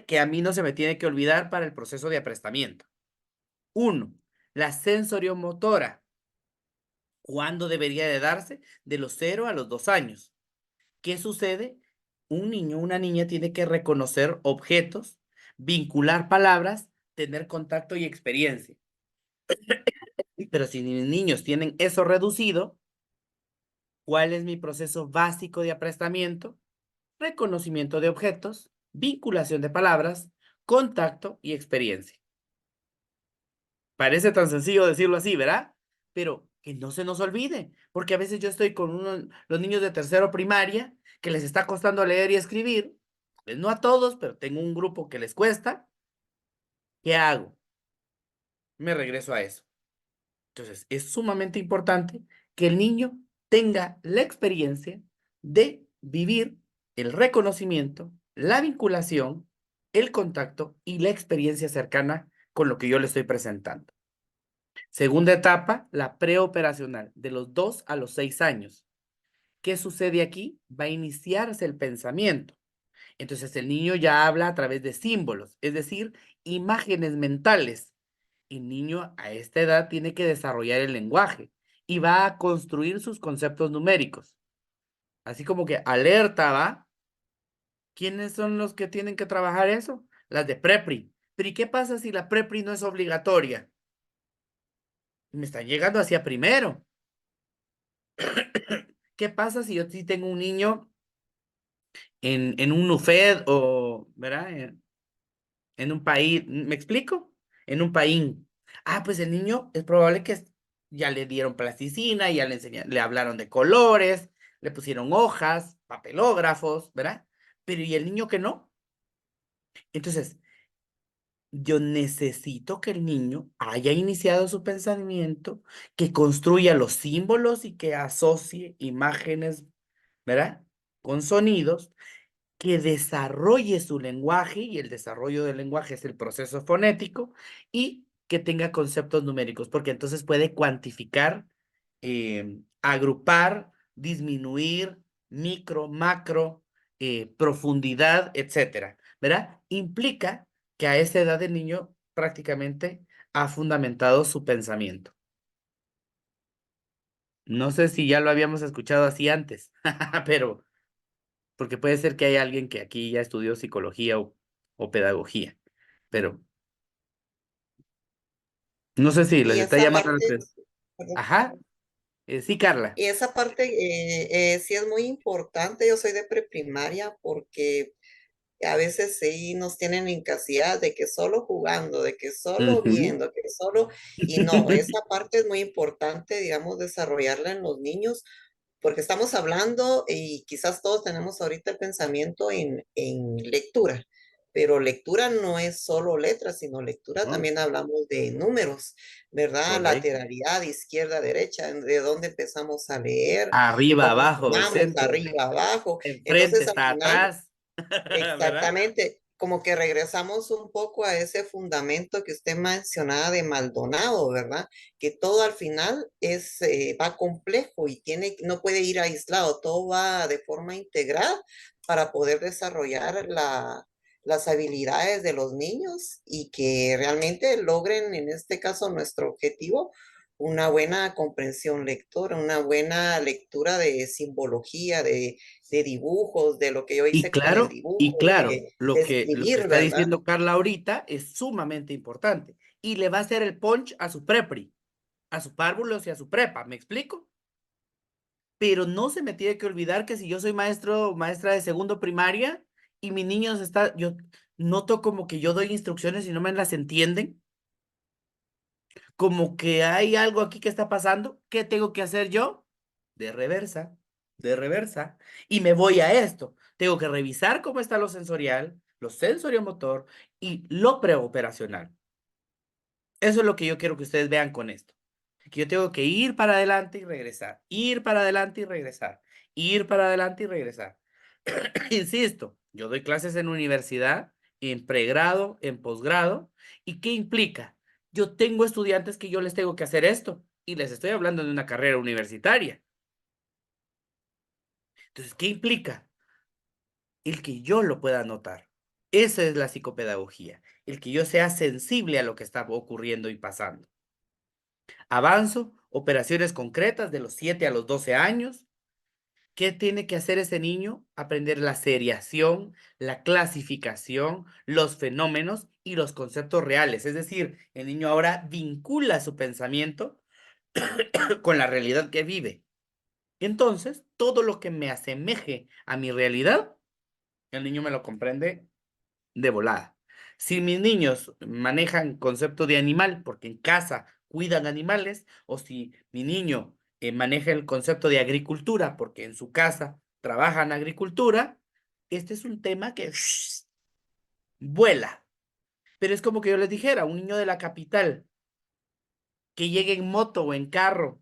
Speaker 1: que a mí no se me tiene que olvidar para el proceso de aprestamiento. 1, la sensoriomotora. ¿Cuándo debería de darse? De los 0 a los 2 años. ¿Qué sucede? Un niño, una niña tiene que reconocer objetos, vincular palabras, tener contacto y experiencia. Pero si mis niños tienen eso reducido, ¿cuál es mi proceso básico de aprestamiento? Reconocimiento de objetos, vinculación de palabras, contacto y experiencia. Parece tan sencillo decirlo así, ¿verdad? Pero que no se nos olvide, porque a veces yo estoy con los niños de tercero primaria que les está costando leer y escribir, pues no a todos, pero tengo un grupo que les cuesta. ¿Qué hago? Me regreso a eso. Entonces, es sumamente importante que el niño tenga la experiencia de vivir el reconocimiento, la vinculación, el contacto y la experiencia cercana con lo que yo le estoy presentando. Segunda etapa, la preoperacional, de los 2 a los 6 años. ¿Qué sucede aquí? Va a iniciarse el pensamiento. Entonces el niño ya habla a través de símbolos, es decir, imágenes mentales. El niño a esta edad tiene que desarrollar el lenguaje y va a construir sus conceptos numéricos. Así como que alerta, ¿va? ¿Quiénes son los que tienen que trabajar eso? Las de Prepri. Pero ¿y qué pasa si la Prepri no es obligatoria? Me están llegando hacia primero. ¿Qué pasa si yo sí tengo un niño en un NUFED o, ¿verdad? En un país, ¿me explico? En un país. Ah, pues el niño es probable que ya le dieron plasticina, ya le hablaron de colores, le pusieron hojas, papelógrafos, ¿verdad? Pero ¿y el niño que no? Entonces, yo necesito que el niño haya iniciado su pensamiento, que construya los símbolos y que asocie imágenes, ¿verdad? Con sonidos, que desarrolle su lenguaje, y el desarrollo del lenguaje es el proceso fonético, y que tenga conceptos numéricos, porque entonces puede cuantificar, agrupar, disminuir, micro, macro, profundidad, etcétera, ¿verdad? Implica que a esa edad el niño prácticamente ha fundamentado su pensamiento. No sé si ya lo habíamos escuchado así antes, pero porque puede ser que haya alguien que aquí ya estudió psicología o pedagogía, pero no sé si les
Speaker 5: Y
Speaker 1: está
Speaker 5: esa
Speaker 1: llamando la
Speaker 5: parte,
Speaker 1: atención. Ajá, sí, Carla.
Speaker 5: y esa parte sí es muy importante. Yo soy de preprimaria porque a veces sí nos tienen encasilladas de que solo jugando, de que solo
Speaker 1: Ujú.
Speaker 5: viendo, que solo, y no, esa parte es muy importante, digamos, desarrollarla en los niños, porque estamos hablando y quizás todos tenemos ahorita el pensamiento en lectura, pero lectura no es solo letras, sino lectura
Speaker 1: Oh,
Speaker 5: también hablamos de números, ¿verdad?
Speaker 1: correcto.
Speaker 5: Lateralidad, izquierda, derecha, de dónde empezamos a leer,
Speaker 1: Arriba,
Speaker 5: cómo
Speaker 1: abajo, del
Speaker 5: sumamos,
Speaker 1: centro,
Speaker 5: arriba, abajo.
Speaker 1: enfrente,
Speaker 5: Entonces, al
Speaker 1: está
Speaker 5: final,
Speaker 1: atrás, ¿verdad?
Speaker 5: exactamente, como que regresamos un poco a ese fundamento que usted mencionaba de Maldonado, ¿verdad? Que todo al final es, va complejo y tiene, no puede ir aislado, todo va de forma integrada para poder desarrollar las habilidades de los niños y que realmente logren, en este caso, nuestro objetivo, una buena comprensión lectora, una buena lectura de simbología, de dibujos, de lo que yo hice con el
Speaker 1: Y
Speaker 5: dibujo,
Speaker 1: claro,
Speaker 5: de
Speaker 1: lo que
Speaker 5: escribir,
Speaker 1: está
Speaker 5: ¿verdad?
Speaker 1: diciendo Carla ahorita es sumamente importante y le va a hacer el punch a su prepri, a su párvulos y a su prepa, ¿me explico? Pero no se me tiene que olvidar que si yo soy maestro o maestra de segundo primaria y mi niño está, yo noto como que yo doy instrucciones y no me las entienden, como que hay algo aquí que está pasando, ¿qué tengo que hacer yo? De reversa, de reversa, y me voy a esto. Tengo que revisar cómo está lo sensorial, lo sensoriomotor y lo preoperacional. Eso es lo que yo quiero que ustedes vean con esto. Que yo tengo que ir para adelante y regresar, ir para adelante y regresar, ir para adelante y regresar. Insisto, yo doy clases en universidad, en pregrado, en posgrado. ¿Y qué implica? Yo tengo estudiantes que yo les tengo que hacer esto y les estoy hablando de una carrera universitaria. Entonces, ¿qué implica? El que yo lo pueda notar. Esa es la psicopedagogía, el que yo sea sensible a lo que está ocurriendo y pasando. Avanzo, operaciones concretas de los 7 a los 12 años. ¿Qué tiene que hacer ese niño? Aprender la seriación, la clasificación, los fenómenos y los conceptos reales. Es decir, el niño ahora vincula su pensamiento con la realidad que vive. Entonces, todo lo que me asemeje a mi realidad, el niño me lo comprende de volada. Si mis niños manejan concepto de animal, porque en casa cuidan animales, o si mi niño maneja el concepto de agricultura, porque en su casa trabajan agricultura, este es un tema que vuela. Pero es como que yo les dijera, un niño de la capital que llegue en moto o en carro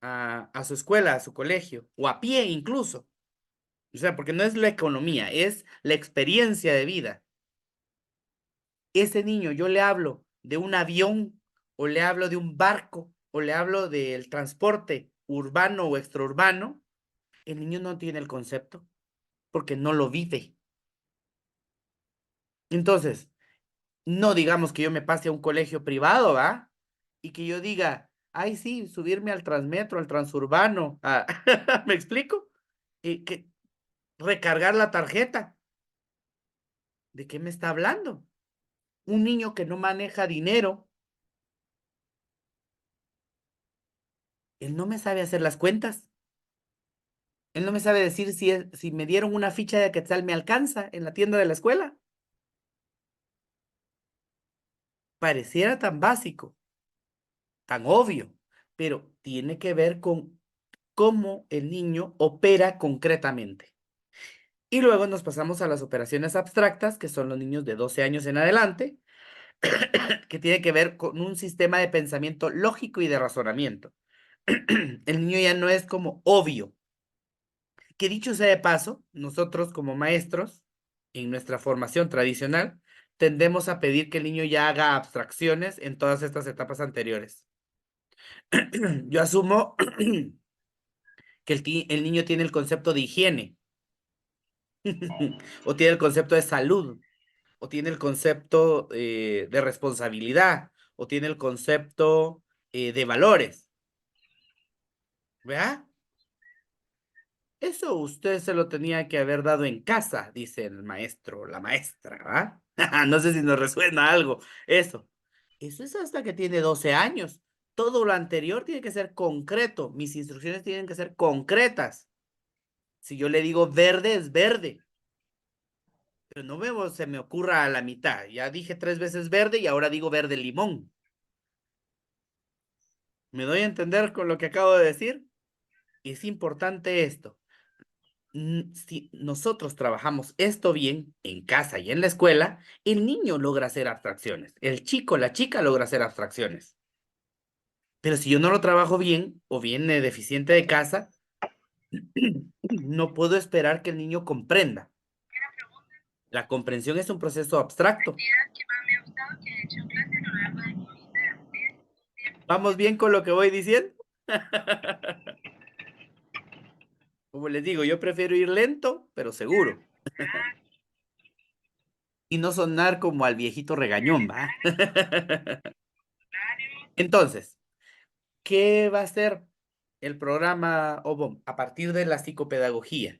Speaker 1: a su escuela, a su colegio, o a pie incluso. O sea, porque no es la economía, es la experiencia de vida. Ese niño, yo le hablo de un avión o le hablo de un barco o le hablo del transporte urbano o extraurbano, el niño no tiene el concepto porque no lo vive. Entonces, no digamos que yo me pase a un colegio privado, ¿va? Y que yo diga, ay, sí, subirme al Transmetro, al Transurbano, ¿me explico? Y que recargar la tarjeta. ¿De qué me está hablando? Un niño que no maneja dinero, él no me sabe hacer las cuentas. Él no me sabe decir si me dieron una ficha de Quetzal me alcanza en la tienda de la escuela. Pareciera tan básico, tan obvio, pero tiene que ver con cómo el niño opera concretamente. Y luego nos pasamos a las operaciones abstractas, que son los niños de 12 años en adelante, que tiene que ver con un sistema de pensamiento lógico y de razonamiento. El niño ya no es como obvio. Que dicho sea de paso, nosotros como maestros, en nuestra formación tradicional, tendemos a pedir que el niño ya haga abstracciones en todas estas etapas anteriores. Yo asumo que el niño tiene el concepto de higiene, o tiene el concepto de salud, o tiene el concepto de responsabilidad, o tiene el concepto de valores. ¿Verdad? Eso usted se lo tenía que haber dado en casa, dice el maestro o la maestra, ¿ah? No sé si nos resuena algo. Eso. Eso es hasta que tiene 12 años. Todo lo anterior tiene que ser concreto. Mis instrucciones tienen que ser concretas. Si yo le digo verde, es verde. Pero no veo, se me ocurra a la mitad. Ya dije 3 veces verde y ahora digo verde limón. ¿Me doy a entender con lo que acabo de decir? Es importante esto. Si nosotros trabajamos esto bien en casa y en la escuela, el niño logra hacer abstracciones. El chico, la chica logra hacer abstracciones. Pero si yo no lo trabajo bien o viene deficiente de casa, no puedo esperar que el niño comprenda. La comprensión es un proceso abstracto. ¿Vamos bien con lo que voy diciendo? Como les digo, yo prefiero ir lento, pero seguro. Y no sonar como al viejito regañón, ¿va? Entonces, ¿qué va a ser el programa OBOM a partir de la psicopedagogía?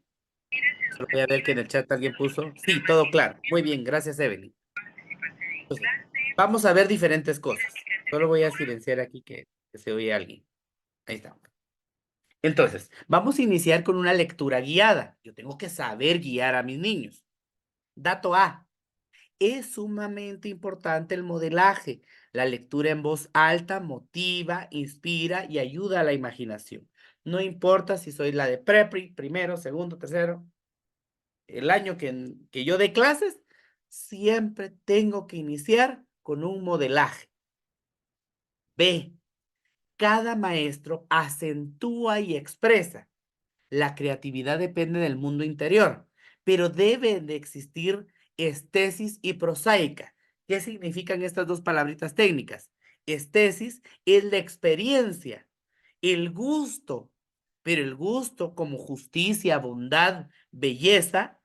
Speaker 1: Solo voy a ver que en el chat alguien puso. Sí, todo claro. Muy bien, gracias, Evelyn. Entonces, vamos a ver diferentes cosas. Solo voy a silenciar aquí que se oye alguien. Ahí está. Entonces, vamos a iniciar con una lectura guiada. Yo tengo que saber guiar a mis niños. Dato A. Es sumamente importante el modelaje. La lectura en voz alta motiva, inspira y ayuda a la imaginación. No importa si soy la de prepri, primero, segundo, tercero. El año que yo dé clases, siempre tengo que iniciar con un modelaje. B. Cada maestro acentúa y expresa. La creatividad depende del mundo interior, pero deben de existir estesis y prosaica. ¿Qué significan estas dos palabritas técnicas? Estesis es la experiencia, el gusto, pero el gusto como justicia, bondad, belleza,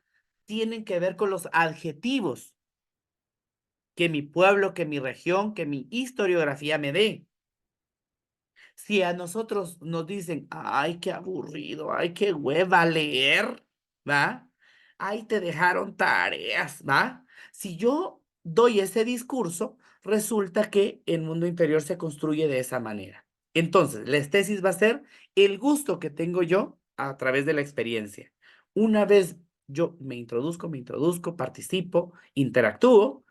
Speaker 1: tienen que ver con los adjetivos que mi pueblo, que mi región, que mi historiografía me dé. Si a nosotros nos dicen, ay, qué aburrido, ay, qué hueva leer, ¿va? Ay, te dejaron tareas, ¿va? Si yo doy ese discurso, resulta que el mundo interior se construye de esa manera. Entonces, la estesis va a ser el gusto que tengo yo a través de la experiencia. Una vez yo me introduzco, participo, interactúo,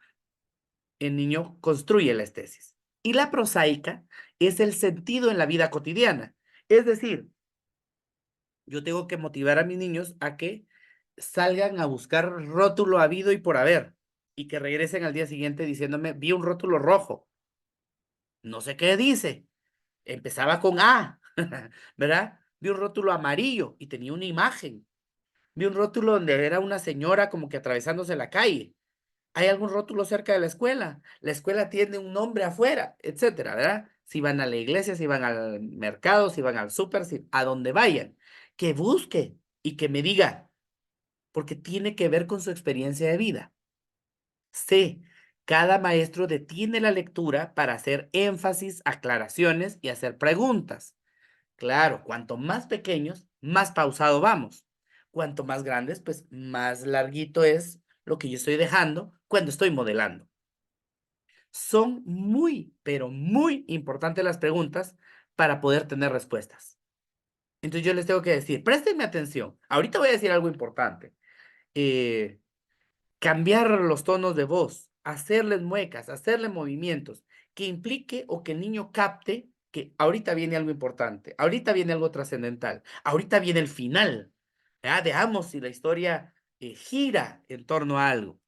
Speaker 1: el niño construye la estesis. Y la prosaica es el sentido en la vida cotidiana. Es decir, yo tengo que motivar a mis niños a que salgan a buscar rótulo habido y por haber y que regresen al día siguiente diciéndome, vi un rótulo rojo. No sé qué dice. Empezaba con A, ¿verdad? Vi un rótulo amarillo y tenía una imagen. Vi un rótulo donde era una señora como que atravesándose la calle. ¿Hay algún rótulo cerca de la escuela? La escuela tiene un nombre afuera, etcétera, ¿verdad? Si van a la iglesia, si van al mercado, si van al súper, a donde vayan. Que busque y que me diga, porque tiene que ver con su experiencia de vida. C. Cada maestro detiene la lectura para hacer énfasis, aclaraciones y hacer preguntas. Claro, cuanto más pequeños, más pausado vamos. Cuanto más grandes, pues más larguito es lo que yo estoy dejando cuando estoy modelando. Son muy, pero muy importantes las preguntas para poder tener respuestas. Entonces yo les tengo que decir, préstenme atención. Ahorita voy a decir algo importante. Cambiar los tonos de voz, hacerles muecas, hacerle movimientos que implique o que el niño capte que ahorita viene algo importante, ahorita viene algo trascendental, ahorita viene el final. ¿Ya? Veamos si la historia gira en torno a algo.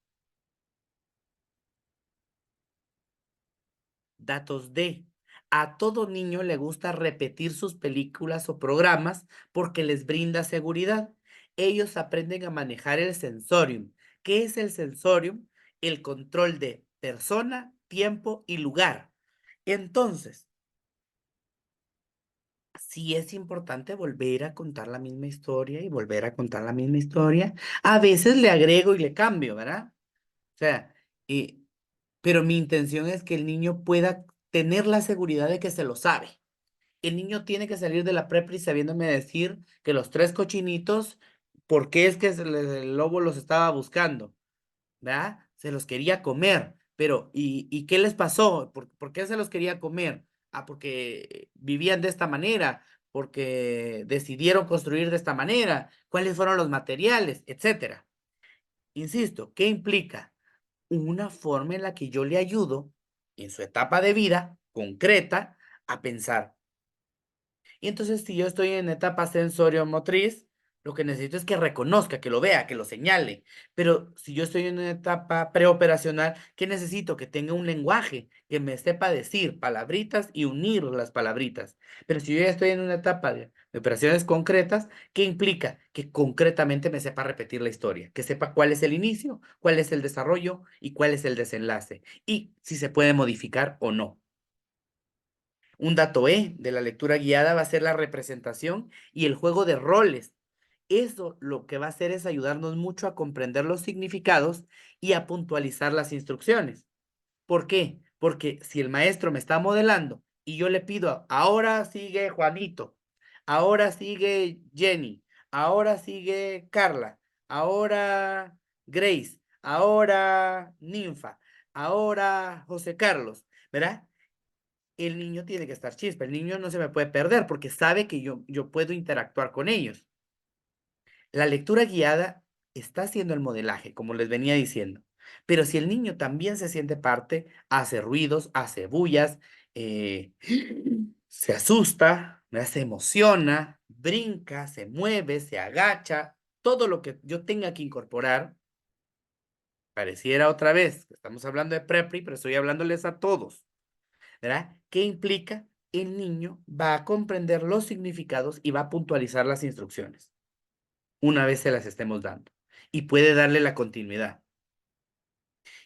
Speaker 1: Datos D. A todo niño le gusta repetir sus películas o programas porque les brinda seguridad. Ellos aprenden a manejar el sensorium. ¿Qué es el sensorium? El control de persona, tiempo y lugar. Entonces, sí es importante volver a contar la misma historia y volver a contar la misma historia. A veces le agrego y le cambio, ¿verdad? O sea, pero mi intención es que el niño pueda tener la seguridad de que se lo sabe. El niño tiene que salir de la prepri sabiéndome decir que los tres cochinitos, ¿por qué es que el lobo los estaba buscando? ¿Verdad? Se los quería comer, pero ¿y qué les pasó? ¿Por qué se los quería comer? Ah, porque vivían de esta manera, porque decidieron construir de esta manera, cuáles fueron los materiales, etcétera. Insisto, ¿qué implica? Una forma en la que yo le ayudo en su etapa de vida concreta a pensar. Y entonces, si yo estoy en etapa sensorio-motriz, lo que necesito es que reconozca, que lo vea, que lo señale. Pero si yo estoy en una etapa preoperacional, ¿qué necesito? Que tenga un lenguaje, que me sepa decir palabritas y unir las palabritas. Pero si yo ya estoy en una etapa de operaciones concretas, ¿qué implica? Que concretamente me sepa repetir la historia, que sepa cuál es el inicio, cuál es el desarrollo y cuál es el desenlace. Y si se puede modificar o no. Un dato de la lectura guiada va a ser la representación y el juego de roles. Eso lo que va a hacer es ayudarnos mucho a comprender los significados y a puntualizar las instrucciones. ¿Por qué? Porque si el maestro me está modelando y yo le pido, ahora sigue Juanito, ahora sigue Jenny, ahora sigue Carla, ahora Grace, ahora Ninfa, ahora José Carlos, ¿verdad? El niño tiene que estar chispa, el niño no se me puede perder porque sabe que yo puedo interactuar con ellos. La lectura guiada está haciendo el modelaje, como les venía diciendo, pero si el niño también se siente parte, hace ruidos, hace bullas, se asusta, se emociona, brinca, se mueve, se agacha, todo lo que yo tenga que incorporar, pareciera otra vez, estamos hablando de prepri, pero estoy hablándoles a todos. ¿Verdad? ¿Qué implica? El niño va a comprender los significados y va a puntualizar las instrucciones una vez se las estemos dando y puede darle la continuidad.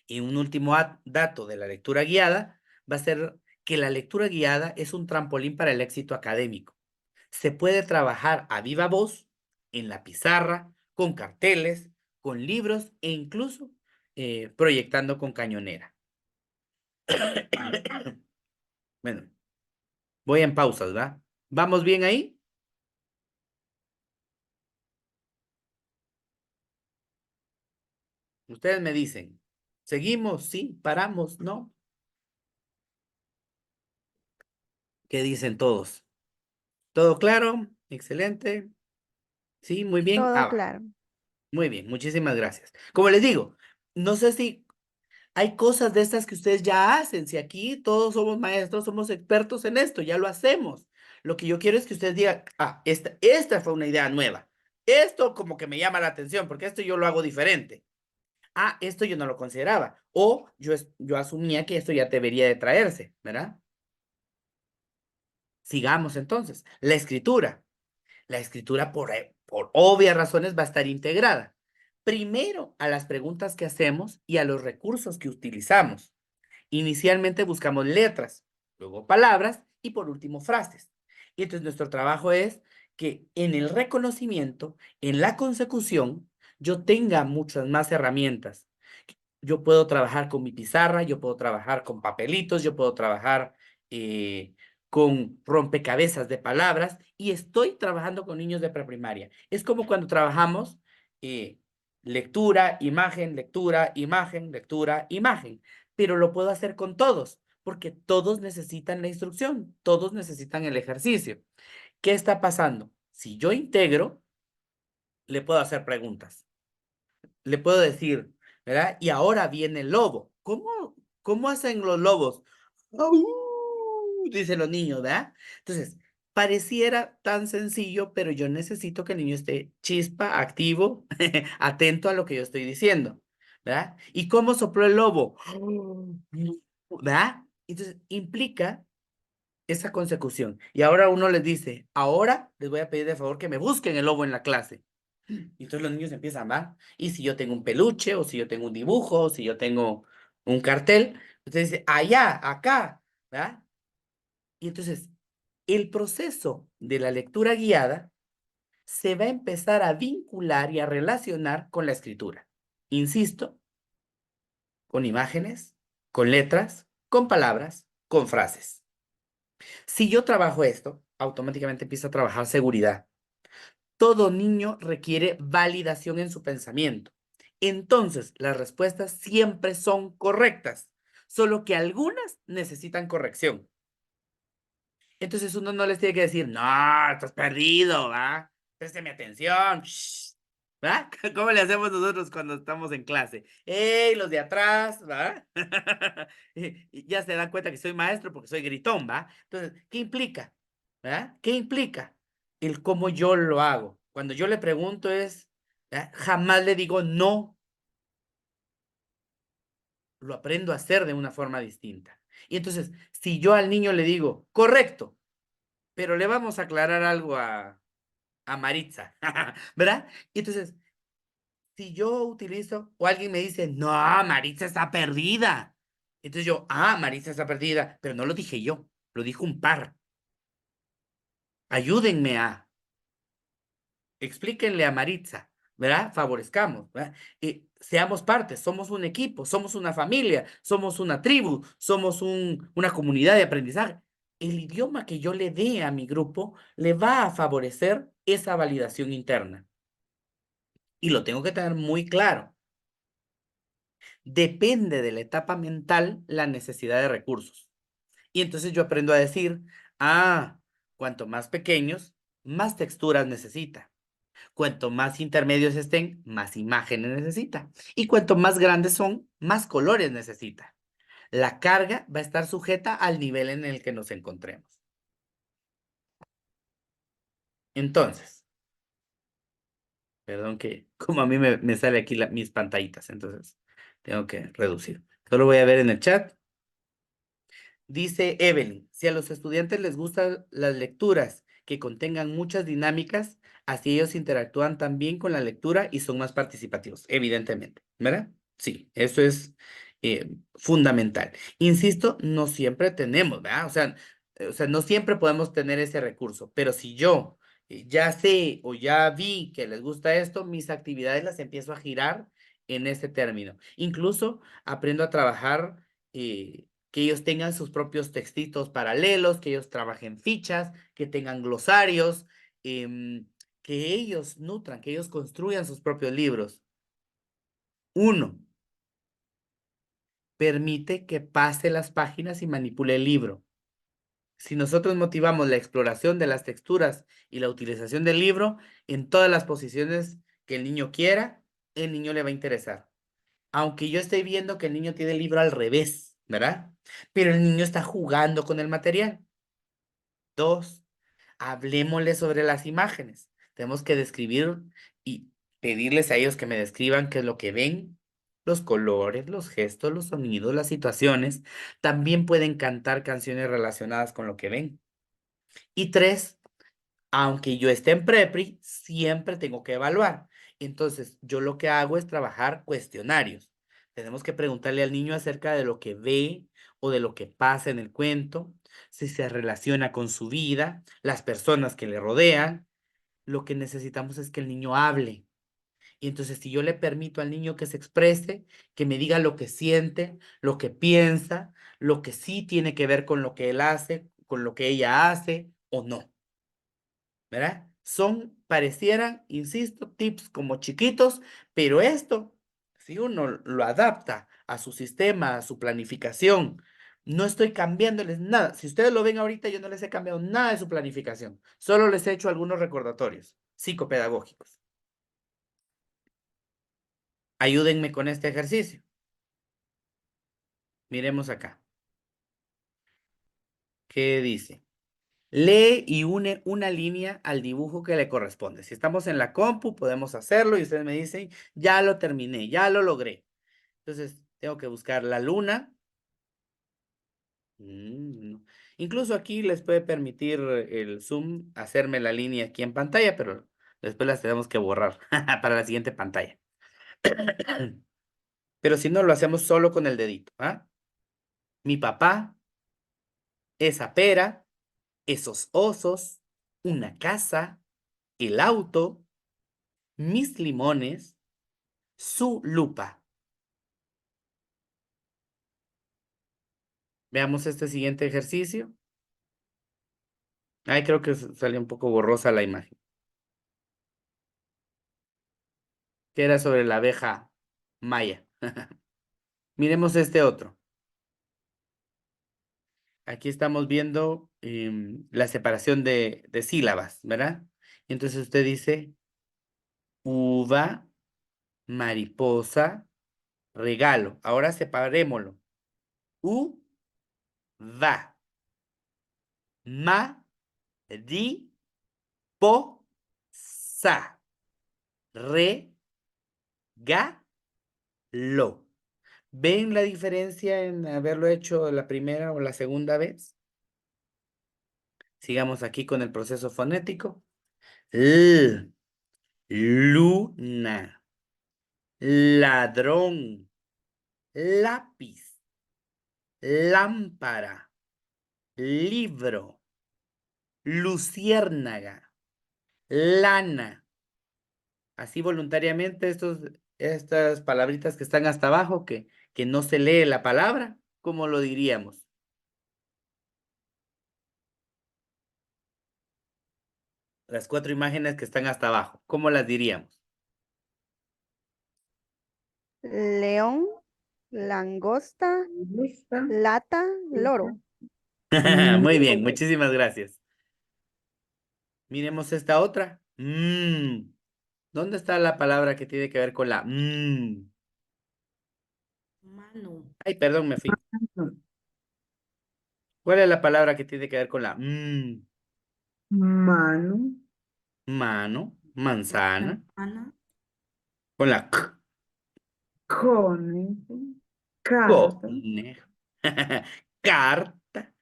Speaker 1: Y un último dato de la lectura guiada va a ser que la lectura guiada es un trampolín para el éxito académico. Se puede trabajar a viva voz, en la pizarra, con carteles, con libros e incluso proyectando con cañonera. Bueno, voy en pausas, ¿verdad? ¿Vamos bien ahí? Ustedes me dicen, ¿seguimos? Sí, paramos, ¿no? ¿Qué dicen todos? ¿Todo claro? Excelente. Sí, muy bien.
Speaker 9: Todo
Speaker 1: Ah, va.
Speaker 9: claro.
Speaker 1: Muy bien, muchísimas gracias. Como les digo, no sé si hay cosas de estas que ustedes ya hacen. Si aquí todos somos maestros, somos expertos en esto, ya lo hacemos. Lo que yo quiero es que ustedes digan, ah, esta fue una idea nueva. Esto como que me llama la atención, porque esto yo lo hago diferente. Ah, esto yo no lo consideraba. O yo asumía que esto ya debería de traerse, ¿verdad? Sigamos entonces. La escritura. La escritura por obvias razones va a estar integrada. Primero a las preguntas que hacemos y a los recursos que utilizamos. Inicialmente buscamos letras, luego palabras y por último frases. Y entonces nuestro trabajo es que en el reconocimiento, en la consecución, yo tenga muchas más herramientas. Yo puedo trabajar con mi pizarra, yo puedo trabajar con papelitos, yo puedo trabajar con rompecabezas de palabras y estoy trabajando con niños de preprimaria. Es como cuando trabajamos lectura, imagen, lectura, imagen, lectura, imagen, pero lo puedo hacer con todos porque todos necesitan la instrucción, todos necesitan el ejercicio. ¿Qué está pasando? Si yo integro, le puedo hacer preguntas. Le puedo decir, ¿verdad? Y ahora viene el lobo. ¿Cómo hacen los lobos? ¡Au! dicen los niños, ¿verdad? Entonces, pareciera tan sencillo, pero yo necesito que el niño esté chispa, activo, atento a lo que yo estoy diciendo, ¿verdad? ¿Y cómo sopló el lobo? ¿Verdad? Entonces, implica esa consecución. Y ahora uno les dice, ahora les voy a pedir de favor que me busquen el lobo en la clase. Y entonces los niños empiezan, ¿va? Y si yo tengo un peluche, o si yo tengo un dibujo, o si yo tengo un cartel, usted dice, allá, acá, ¿verdad? Y entonces, el proceso de la lectura guiada se va a empezar a vincular y a relacionar con la escritura. Insisto, con imágenes, con letras, con palabras, con frases. Si yo trabajo esto, automáticamente empiezo a trabajar seguridad. Todo niño requiere validación en su pensamiento. Entonces, las respuestas siempre son correctas, solo que algunas necesitan corrección. Entonces uno no les tiene que decir, no, estás perdido, ¿va? Présteme atención, shh", ¿va? ¿Cómo le hacemos nosotros cuando estamos en clase? ¡Ey, los de atrás!, ¿va? Y ya se dan cuenta que soy maestro porque soy gritón, ¿va? Entonces, ¿qué implica? ¿Va? ¿Qué implica? El cómo yo lo hago. Cuando yo le pregunto es, ¿va? Jamás le digo no, lo aprendo a hacer de una forma distinta. Y entonces, si yo al niño le digo, correcto, pero le vamos a aclarar algo a Maritza, ¿verdad? Y entonces, si yo utilizo, o alguien me dice, no, Maritza está perdida. Entonces yo, Maritza está perdida, pero no lo dije yo, lo dijo un par. Ayúdenme explíquenle a Maritza, ¿verdad? Favorezcamos, ¿verdad? Seamos parte, somos un equipo, somos una familia, somos una tribu, somos una comunidad de aprendizaje. El idioma que yo le dé a mi grupo le va a favorecer esa validación interna. Y lo tengo que tener muy claro. Depende de la etapa mental la necesidad de recursos. Y entonces yo aprendo a decir, cuanto más pequeños, más texturas necesita. Cuanto más intermedios estén, más imágenes necesita. Y cuanto más grandes son, más colores necesita. La carga va a estar sujeta al nivel en el que nos encontremos. Entonces, perdón que como a mí me sale aquí mis pantallitas, entonces tengo que reducir. Solo voy a ver en el chat. Dice Evelyn, si a los estudiantes les gustan las lecturas que contengan muchas dinámicas, así ellos interactúan también con la lectura y son más participativos, evidentemente, ¿verdad? Sí, eso es fundamental. Insisto, no siempre tenemos, ¿verdad? O sea, no siempre podemos tener ese recurso, pero si yo ya sé o ya vi que les gusta esto, mis actividades las empiezo a girar en ese término. Incluso aprendo a trabajar que ellos tengan sus propios textitos paralelos, que ellos trabajen fichas, que tengan glosarios, que ellos nutran, que ellos construyan sus propios libros. Uno, permite que pase las páginas y manipule el libro. Si nosotros motivamos la exploración de las texturas y la utilización del libro en todas las posiciones que el niño quiera, el niño le va a interesar. Aunque yo esté viendo que el niño tiene el libro al revés, ¿verdad? Pero el niño está jugando con el material. Dos, hablemosle sobre las imágenes. Tenemos que describir y pedirles a ellos que me describan qué es lo que ven, los colores, los gestos, los sonidos, las situaciones. También pueden cantar canciones relacionadas con lo que ven. Y tres, aunque yo esté en prepri, siempre tengo que evaluar. Entonces, yo lo que hago es trabajar cuestionarios. Tenemos que preguntarle al niño acerca de lo que ve o de lo que pasa en el cuento, si se relaciona con su vida, las personas que le rodean. Lo que necesitamos es que el niño hable. Y entonces, si yo le permito al niño que se exprese, que me diga lo que siente, lo que piensa, lo que sí tiene que ver con lo que él hace, con lo que ella hace o no. ¿Verdad? Parecieran, insisto, tips como chiquitos, pero esto, si uno lo adapta a su sistema, a su planificación, no estoy cambiándoles nada. Si ustedes lo ven ahorita, yo no les he cambiado nada de su planificación. Solo les he hecho algunos recordatorios psicopedagógicos. Ayúdenme con este ejercicio. Miremos acá. ¿Qué dice? Lee y une una línea al dibujo que le corresponde. Si estamos en la compu, podemos hacerlo y ustedes me dicen, ya lo terminé, ya lo logré. Entonces, tengo que buscar la luna. No. Incluso aquí les puede permitir el Zoom hacerme la línea aquí en pantalla, pero después las tenemos que borrar para la siguiente pantalla. Pero si no, lo hacemos solo con el dedito. ¿Ah? Mi papá, esa pera, esos osos, una casa, el auto, mis limones, su lupa. Veamos este siguiente ejercicio. Ay, creo que salió un poco borrosa la imagen. Que era sobre la abeja maya. Miremos este otro. Aquí estamos viendo la separación de sílabas, ¿verdad? Entonces usted dice uva, mariposa, regalo. Ahora separémoslo. U, va, ma, di, po, sa, re, ga, lo. ¿Ven la diferencia en haberlo hecho la primera o la segunda vez? Sigamos aquí con el proceso fonético. L, luna, ladrón, lápiz, lámpara, libro, luciérnaga, lana. Así voluntariamente estas palabritas que están hasta abajo, que no se lee la palabra, ¿cómo lo diríamos? Las 4 imágenes que están hasta abajo, ¿cómo las diríamos?
Speaker 9: León, langosta, lata, loro.
Speaker 1: Muy bien, muchísimas gracias. Miremos esta otra. ¿Dónde está la palabra que tiene que ver con la
Speaker 11: Mano.
Speaker 1: Ay, perdón, me fui. ¿Cuál es la palabra que tiene que ver con la
Speaker 11: Mano.
Speaker 1: Mano, manzana.
Speaker 11: Manzana.
Speaker 1: Con la k,
Speaker 11: Conejo. Carta.
Speaker 1: conejo. Carta.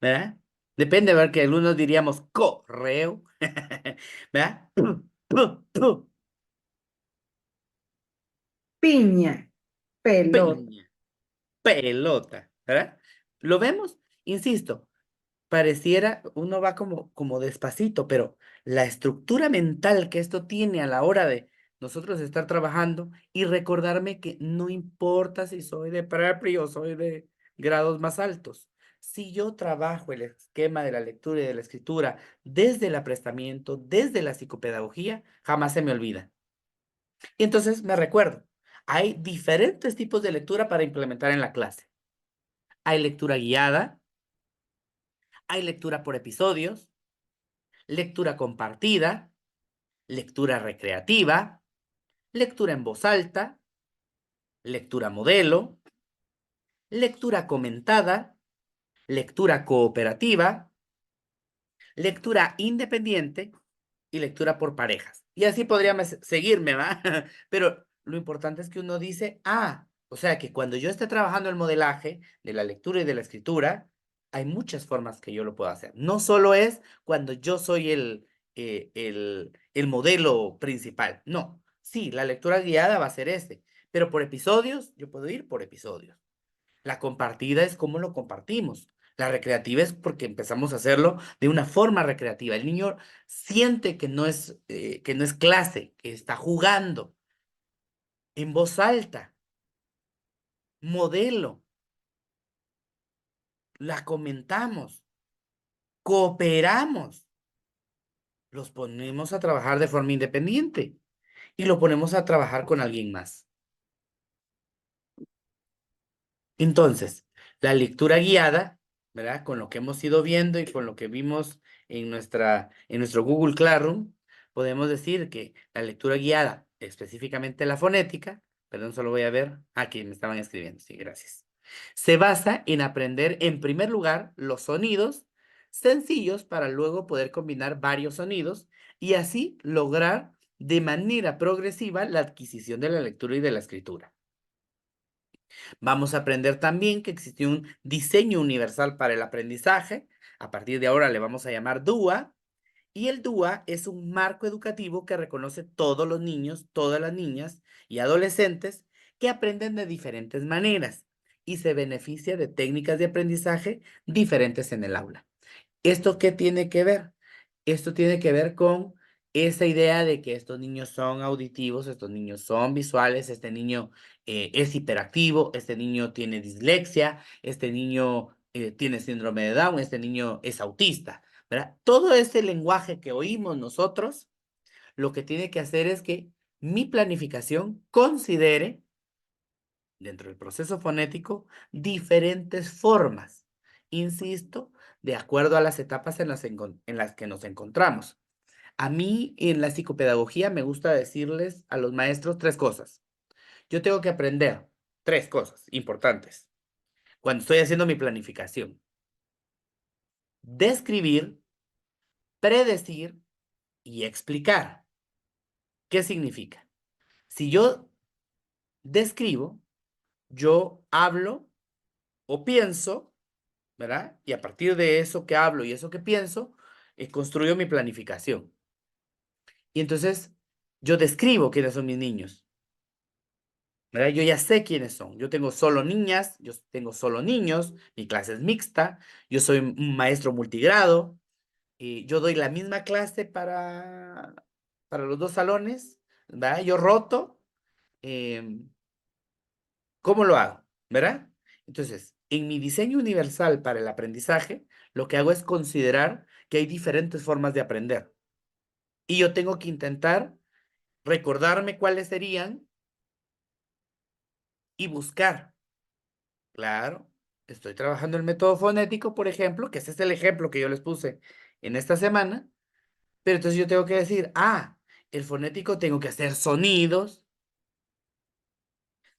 Speaker 1: ¿Verdad? Depende, ¿verdad? Que algunos diríamos correo. ¿Verdad?
Speaker 11: Piña. Pelota.
Speaker 1: Peña. Pelota. ¿Verdad? ¿Lo vemos? Insisto, pareciera, uno va como despacito, pero la estructura mental que esto tiene a la hora de nosotros estar trabajando y recordarme que no importa si soy de prepri o soy de grados más altos. Si yo trabajo el esquema de la lectura y de la escritura desde el aprestamiento, desde la psicopedagogía, jamás se me olvida. Y entonces me recuerdo, hay diferentes tipos de lectura para implementar en la clase. Hay lectura guiada, hay lectura por episodios, lectura compartida, lectura recreativa, lectura en voz alta, lectura modelo, lectura comentada, lectura cooperativa, lectura independiente y lectura por parejas. Y así podríamos seguirme, ¿va? Pero lo importante es que uno dice, o sea que cuando yo esté trabajando el modelaje de la lectura y de la escritura, hay muchas formas que yo lo puedo hacer. No solo es cuando yo soy el modelo principal. No, sí, la lectura guiada va a ser pero por episodios, yo puedo ir por episodios. La compartida es cómo lo compartimos. La recreativa es porque empezamos a hacerlo de una forma recreativa. El niño siente que no es clase, que está jugando en voz alta, modelo, la comentamos, cooperamos, los ponemos a trabajar de forma independiente y lo ponemos a trabajar con alguien más. Entonces, la lectura guiada, ¿verdad? Con lo que hemos ido viendo y con lo que vimos en nuestro Google Classroom, podemos decir que la lectura guiada, específicamente la fonética, perdón, solo voy a ver, aquí me estaban escribiendo, sí, gracias. Se basa en aprender, en primer lugar, los sonidos sencillos para luego poder combinar varios sonidos y así lograr de manera progresiva la adquisición de la lectura y de la escritura. Vamos a aprender también que existe un diseño universal para el aprendizaje. A partir de ahora le vamos a llamar DUA. Y el DUA es un marco educativo que reconoce todos los niños, todas las niñas y adolescentes que aprenden de diferentes maneras y se beneficia de técnicas de aprendizaje diferentes en el aula. ¿Esto qué tiene que ver? Esto tiene que ver con esa idea de que estos niños son auditivos, estos niños son visuales, este niño es hiperactivo, este niño tiene dislexia, este niño tiene síndrome de Down, este niño es autista, ¿verdad? Todo ese lenguaje que oímos nosotros, lo que tiene que hacer es que mi planificación considere, dentro del proceso fonético, diferentes formas, insisto, de acuerdo a las etapas en las que nos encontramos. A mí, en la psicopedagogía, me gusta decirles a los maestros 3 cosas. Yo tengo que aprender 3 cosas importantes cuando estoy haciendo mi planificación. Describir, predecir y explicar. ¿Qué significa? Si yo describo, yo hablo o pienso, ¿verdad? Y a partir de eso que hablo y eso que pienso, construyo mi planificación. Y entonces yo describo quiénes son mis niños, ¿verdad? Yo ya sé quiénes son. Yo tengo solo niñas, yo tengo solo niños, mi clase es mixta, yo soy un maestro multigrado, y yo doy la misma clase para los 2 salones, ¿verdad? Yo roto. ¿Cómo lo hago? ¿Verdad? Entonces, en mi diseño universal para el aprendizaje, lo que hago es considerar que hay diferentes formas de aprender. Y yo tengo que intentar recordarme cuáles serían y buscar. Claro, estoy trabajando el método fonético, por ejemplo, que ese es el ejemplo que yo les puse en esta semana, pero entonces yo tengo que decir, el fonético tengo que hacer sonidos,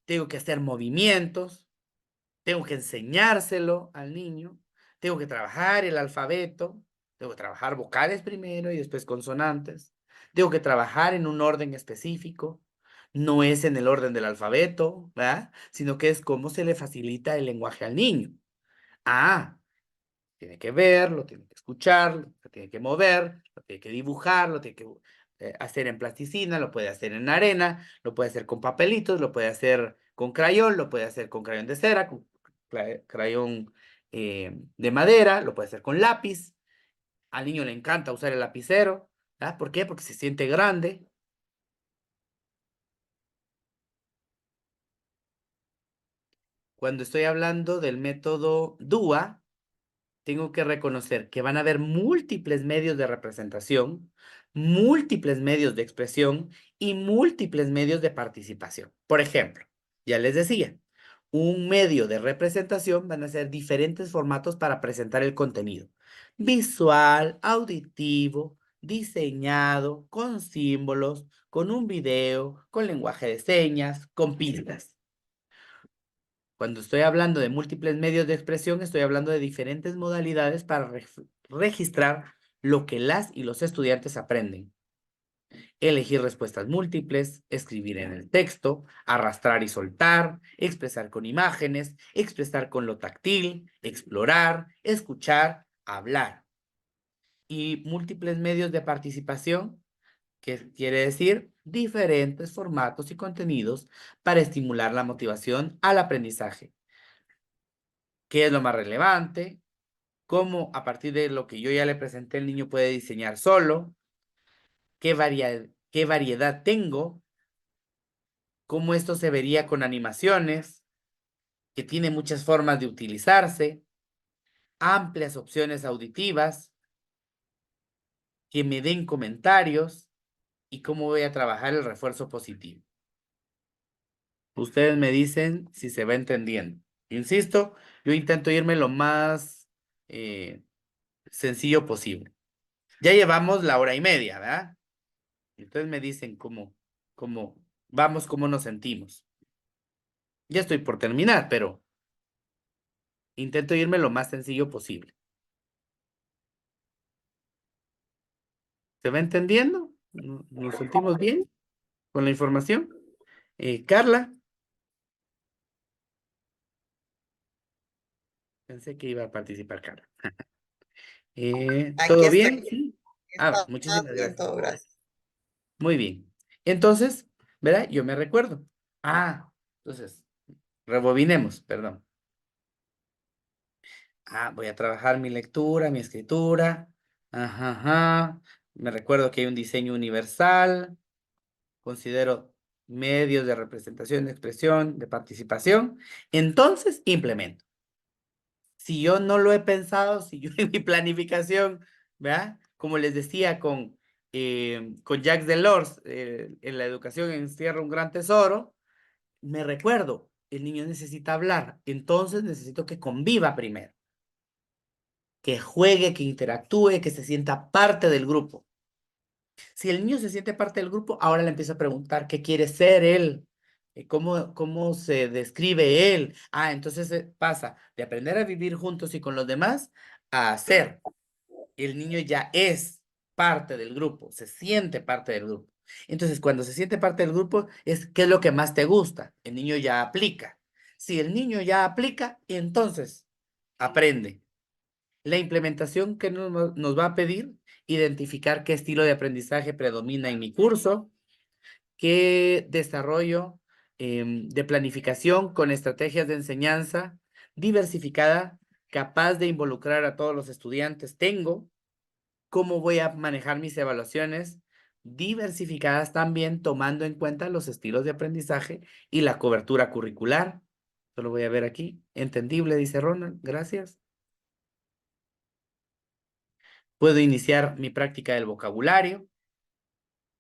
Speaker 1: tengo que hacer movimientos, tengo que enseñárselo al niño, tengo que trabajar el alfabeto, tengo que trabajar vocales primero y después consonantes, tengo que trabajar en un orden específico, no es en el orden del alfabeto, ¿verdad? Sino que es cómo se le facilita el lenguaje al niño. Tiene que verlo, tiene que escucharlo, lo tiene que mover, lo tiene que dibujar, lo tiene que hacer en plasticina, lo puede hacer en arena, lo puede hacer con papelitos, lo puede hacer con crayón, lo puede hacer con crayón de cera, con crayón de madera, lo puede hacer con lápiz. Al niño le encanta usar el lapicero, ¿verdad? ¿Por qué? Porque se siente grande. Cuando estoy hablando del método DUA, tengo que reconocer que van a haber múltiples medios de representación, múltiples medios de expresión y múltiples medios de participación. Por ejemplo, ya les decía, un medio de representación van a ser diferentes formatos para presentar el contenido. Visual, auditivo, diseñado, con símbolos, con un video, con lenguaje de señas, con pistas. Cuando estoy hablando de múltiples medios de expresión, estoy hablando de diferentes modalidades para registrar lo que las y los estudiantes aprenden. Elegir respuestas múltiples, escribir en el texto, arrastrar y soltar, expresar con imágenes, expresar con lo táctil, explorar, escuchar, hablar. Y múltiples medios de participación, que quiere decir diferentes formatos y contenidos para estimular la motivación al aprendizaje. ¿Qué es lo más relevante? ¿Cómo a partir de lo que yo ya le presenté el niño puede diseñar solo? ¿Qué variedad tengo? ¿Cómo esto se vería con animaciones? Que tiene muchas formas de utilizarse, amplias opciones auditivas, que me den comentarios y cómo voy a trabajar el refuerzo positivo. Ustedes me dicen si se va entendiendo. Insisto, yo intento irme lo más sencillo posible. Ya llevamos la 1:30, ¿verdad? Entonces me dicen cómo vamos, cómo nos sentimos. Ya estoy por terminar, pero Intento irme lo más sencillo posible. ¿Se va entendiendo? ¿Nos sentimos bien con la información? Carla. Pensé que iba a participar Carla.
Speaker 5: Aquí
Speaker 1: ¿Todo
Speaker 5: está,
Speaker 1: bien?
Speaker 5: aquí
Speaker 1: Sí.
Speaker 5: está
Speaker 1: Muchísimas
Speaker 5: bien,
Speaker 1: gracias.
Speaker 5: todo, gracias.
Speaker 1: Muy bien. Entonces, ¿verdad? Yo me recuerdo. Entonces, rebobinemos, perdón. Voy a trabajar mi lectura, mi escritura. Ajá, ajá. Me recuerdo que hay un diseño universal. Considero medios de representación, de expresión, de participación. Entonces, implemento. Si yo no lo he pensado, si yo en mi planificación, ¿verdad? Como les decía con Jacques Delors, en la educación encierra un gran tesoro, me recuerdo, el niño necesita hablar, entonces necesito que conviva primero, que juegue, que interactúe, que se sienta parte del grupo. Si el niño se siente parte del grupo, ahora le empiezo a preguntar qué quiere ser él, cómo se describe él. Entonces pasa de aprender a vivir juntos y con los demás a hacer. El niño ya es parte del grupo, se siente parte del grupo. Entonces, cuando se siente parte del grupo, ¿qué es lo que más te gusta? El niño ya aplica. Si el niño ya aplica, entonces aprende. La implementación que nos va a pedir, identificar qué estilo de aprendizaje predomina en mi curso, qué desarrollo de planificación con estrategias de enseñanza diversificada, capaz de involucrar a todos los estudiantes tengo, cómo voy a manejar mis evaluaciones diversificadas también tomando en cuenta los estilos de aprendizaje y la cobertura curricular. Esto lo voy a ver aquí. Entendible, dice Ronald. Gracias. Puedo iniciar mi práctica del vocabulario.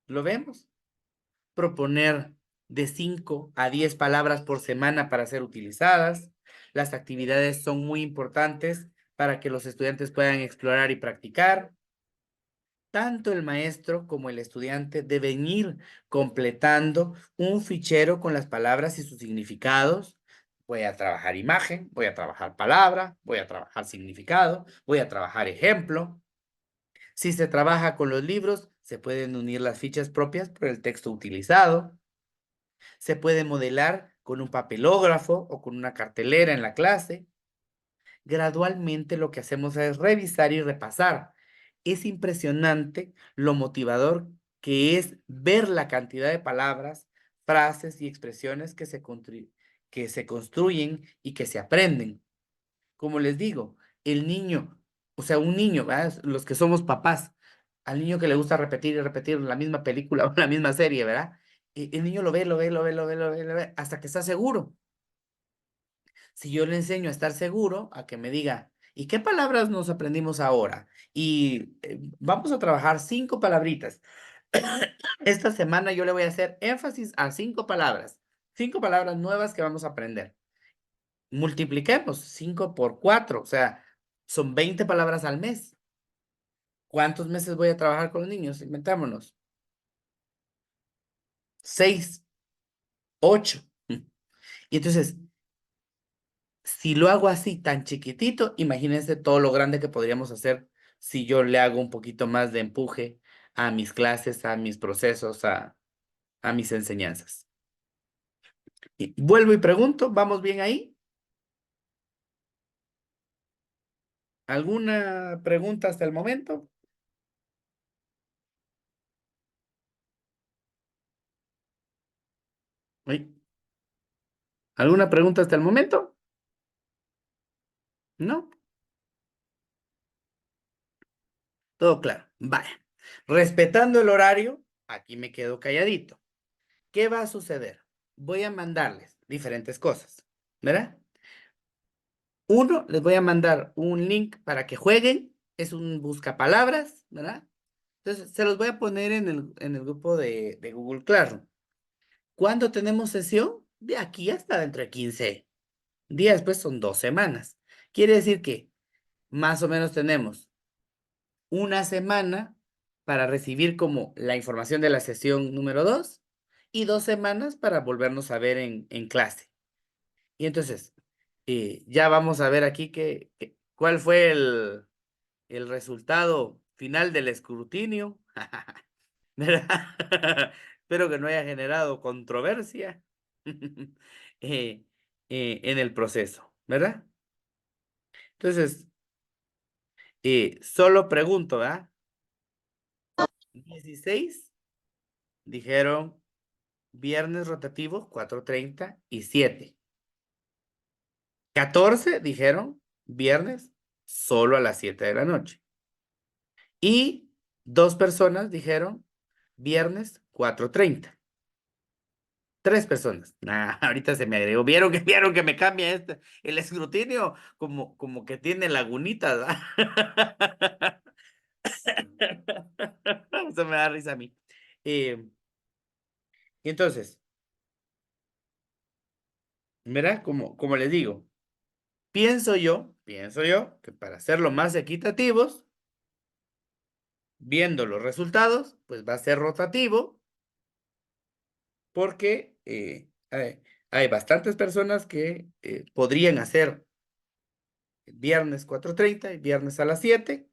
Speaker 1: ¿Lo vemos? Proponer de 5 a 10 palabras por semana para ser utilizadas. Las actividades son muy importantes para que los estudiantes puedan explorar y practicar. Tanto el maestro como el estudiante deben ir completando un fichero con las palabras y sus significados. Voy a trabajar imagen, voy a trabajar palabra, voy a trabajar significado, voy a trabajar ejemplo. Si se trabaja con los libros, se pueden unir las fichas propias por el texto utilizado. Se puede modelar con un papelógrafo o con una cartelera en la clase. Gradualmente lo que hacemos es revisar y repasar. Es impresionante lo motivador que es ver la cantidad de palabras, frases y expresiones que se construyen y que se aprenden. Como les digo, el niño, o sea, un niño, ¿verdad? Los que somos papás, al niño que le gusta repetir y repetir la misma película o la misma serie, ¿verdad? El niño lo ve, lo ve, lo ve, lo ve, lo ve, lo ve, hasta que está seguro. Si yo le enseño a estar seguro, a que me diga, ¿y qué palabras nos aprendimos ahora? Y vamos a trabajar 5 palabritas. Esta semana yo le voy a hacer énfasis a 5 palabras. 5 palabras nuevas que vamos a aprender. Multipliquemos 5 por 4, o sea, son 20 palabras al mes. ¿Cuántos meses voy a trabajar con los niños? Inventámonos. 6, 8. Y entonces, si lo hago así tan chiquitito, imagínense todo lo grande que podríamos hacer si yo le hago un poquito más de empuje a mis clases, a mis procesos, a mis enseñanzas. Y vuelvo y pregunto, ¿vamos bien ahí? ¿Alguna pregunta hasta el momento? Uy. ¿Alguna pregunta hasta el momento? ¿No? Todo claro. Vaya. Respetando el horario, aquí me quedo calladito. ¿Qué va a suceder? Voy a mandarles diferentes cosas, ¿verdad? Uno, les voy a mandar un link para que jueguen. Es un buscapalabras, ¿verdad? Entonces, se los voy a poner en el grupo de Google Classroom. ¿Cuándo tenemos sesión? De aquí hasta dentro de 15 días, pues son 2 semanas. Quiere decir que más o menos tenemos una semana para recibir como la información de la sesión número 2 y 2 semanas para volvernos a ver en clase. Y entonces, Ya vamos a ver aquí cuál fue el resultado final del escrutinio. ¿Verdad? Espero que no haya generado controversia eh, en el proceso, ¿verdad? Entonces, solo pregunto, ¿verdad? 16 dijeron viernes rotativo 4:30 y 7. 14 dijeron viernes solo a las 7 de la noche. Y 2 personas dijeron viernes 4:30. 3 personas. Nah, ahorita se me agregó. ¿Vieron que me cambia el escrutinio? Como que tiene lagunitas, ¿verdad? Eso me da risa a mí. Y entonces, ¿verdad? Como les digo, pienso yo que para hacerlo más equitativos, viendo los resultados, pues va a ser rotativo, porque hay bastantes personas que podrían hacer viernes 4:30 y viernes a las 7.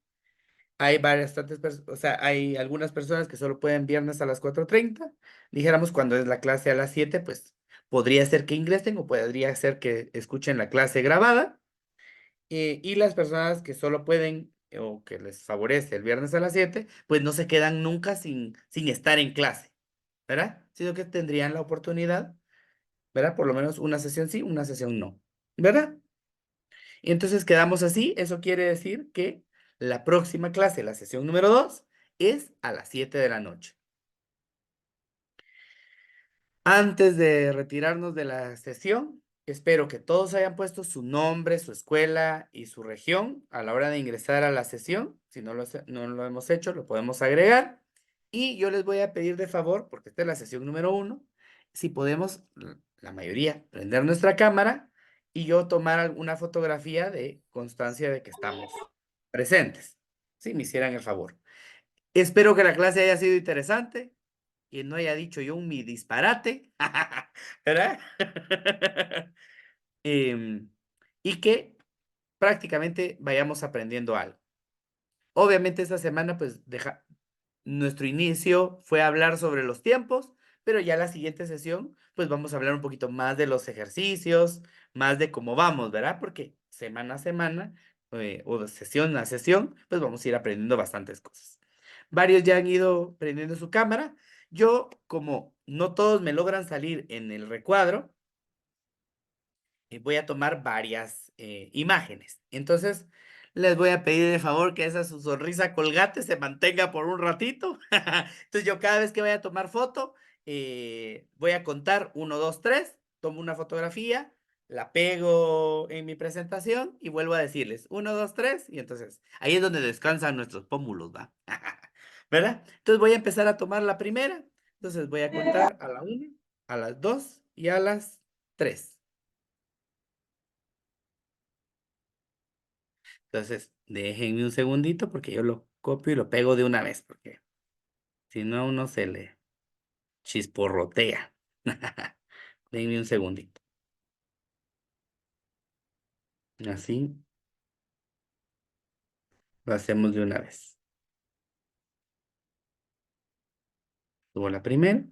Speaker 1: Hay bastantes personas, o sea, hay algunas personas que solo pueden viernes a las 4:30. Dijéramos, cuando es la clase a las 7, pues podría ser que ingresen o podría ser que escuchen la clase grabada. Y las personas que solo pueden o que les favorece el viernes a las 7, pues no se quedan nunca sin estar en clase, ¿verdad? Sino que tendrían la oportunidad, ¿verdad? Por lo menos una sesión sí, una sesión no, ¿verdad? Y entonces quedamos así. Eso quiere decir que la próxima clase, la sesión número 2, es a las 7 de la noche. Antes de retirarnos de la sesión, espero que todos hayan puesto su nombre, su escuela y su región a la hora de ingresar a la sesión. Si no lo hemos hecho, lo podemos agregar. Y yo les voy a pedir de favor, porque esta es la sesión número 1, si podemos, la mayoría, prender nuestra cámara y yo tomar alguna fotografía de constancia de que estamos presentes. Si me hicieran el favor. Espero que la clase haya sido interesante, que no haya dicho yo mi disparate, ¿verdad? Em, y que prácticamente vayamos aprendiendo algo. Obviamente esta semana, pues, nuestro inicio fue hablar sobre los tiempos, pero ya la siguiente sesión, pues vamos a hablar un poquito más de los ejercicios, más de cómo vamos, ¿verdad? Porque semana a semana, o de sesión a sesión, pues vamos a ir aprendiendo bastantes cosas. Varios ya han ido prendiendo su cámara. Yo, como no todos me logran salir en el recuadro, voy a tomar varias imágenes. Entonces, les voy a pedir de favor que esa su sonrisa colgate se mantenga por un ratito. Entonces, yo cada vez que vaya a tomar foto, voy a contar 1, 2, 3, tomo una fotografía, la pego en mi presentación y vuelvo a decirles 1, 2, 3, y entonces ahí es donde descansan nuestros pómulos, ¿va? ¿Verdad? Entonces voy a empezar a tomar la primera. Entonces voy a contar a la 1, a las 2 y a las 3. Entonces, déjenme un segundito porque yo lo copio y lo pego de una vez, porque si no, a uno se le chisporrotea. Denme un segundito. Así lo hacemos de una vez. Subo la primera,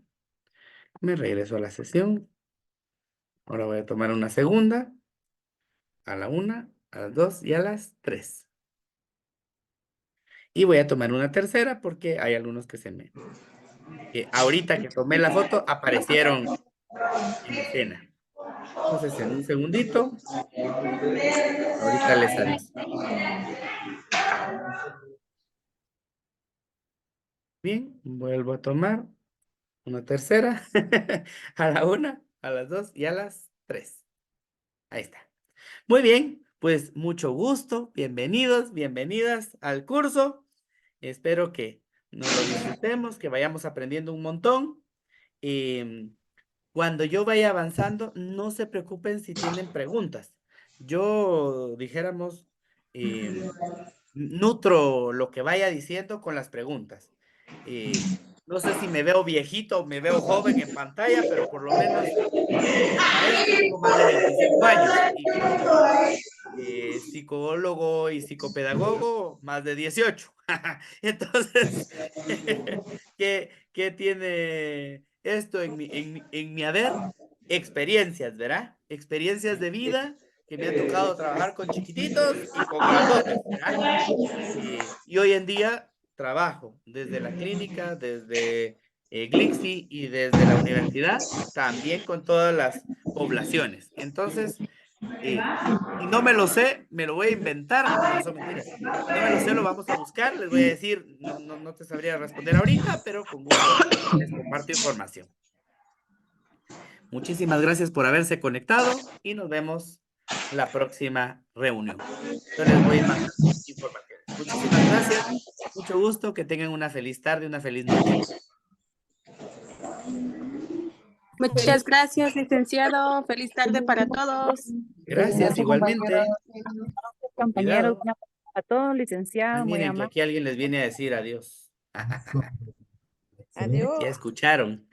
Speaker 1: me regreso a la sesión. Ahora voy a tomar una segunda, a la 1, a las 2 y a las 3. Y voy a tomar una tercera porque hay algunos que ahorita que tomé la foto aparecieron en escena. Entonces, en un segundito, ahorita les aviso. Bien, vuelvo a tomar una tercera, a la 1, a las 2 y a las 3. Ahí está. Muy bien, pues mucho gusto, bienvenidos, bienvenidas al curso. Espero que nos lo disfrutemos, que vayamos aprendiendo un montón. Cuando yo vaya avanzando, no se preocupen si tienen preguntas. Yo, dijéramos, nutro lo que vaya diciendo con las preguntas. No sé si me veo viejito o me veo joven en pantalla, pero por lo menos maestro tengo más de 25 años y como psicólogo y psicopedagogo más de 18. Entonces, ¿qué tiene esto en mi haber? Experiencias, ¿verdad? Experiencias de vida que me ha tocado trabajar con chiquititos y con grandotes, ¿verdad? Y hoy en día trabajo desde la clínica, desde Glixi y desde la universidad, también con todas las poblaciones. Entonces, si no me lo sé, me lo voy a inventar. No, son mentiras. Si no me lo sé, lo vamos a buscar. Les voy a decir, no te sabría responder ahorita, pero con gusto les comparto información. Muchísimas gracias por haberse conectado y nos vemos la próxima reunión. Yo les voy a mandar informaciones. Muchísimas gracias. Mucho gusto. Que tengan una feliz tarde, una feliz noche.
Speaker 12: Muchas gracias, licenciado. Feliz tarde para todos.
Speaker 1: Gracias, igualmente.
Speaker 4: Compañeros,
Speaker 1: Cuidado.
Speaker 4: a todos, licenciado, muy
Speaker 1: Miren que
Speaker 4: amable.
Speaker 1: aquí alguien les viene a decir adiós.
Speaker 5: Adiós.
Speaker 1: Ya escucharon.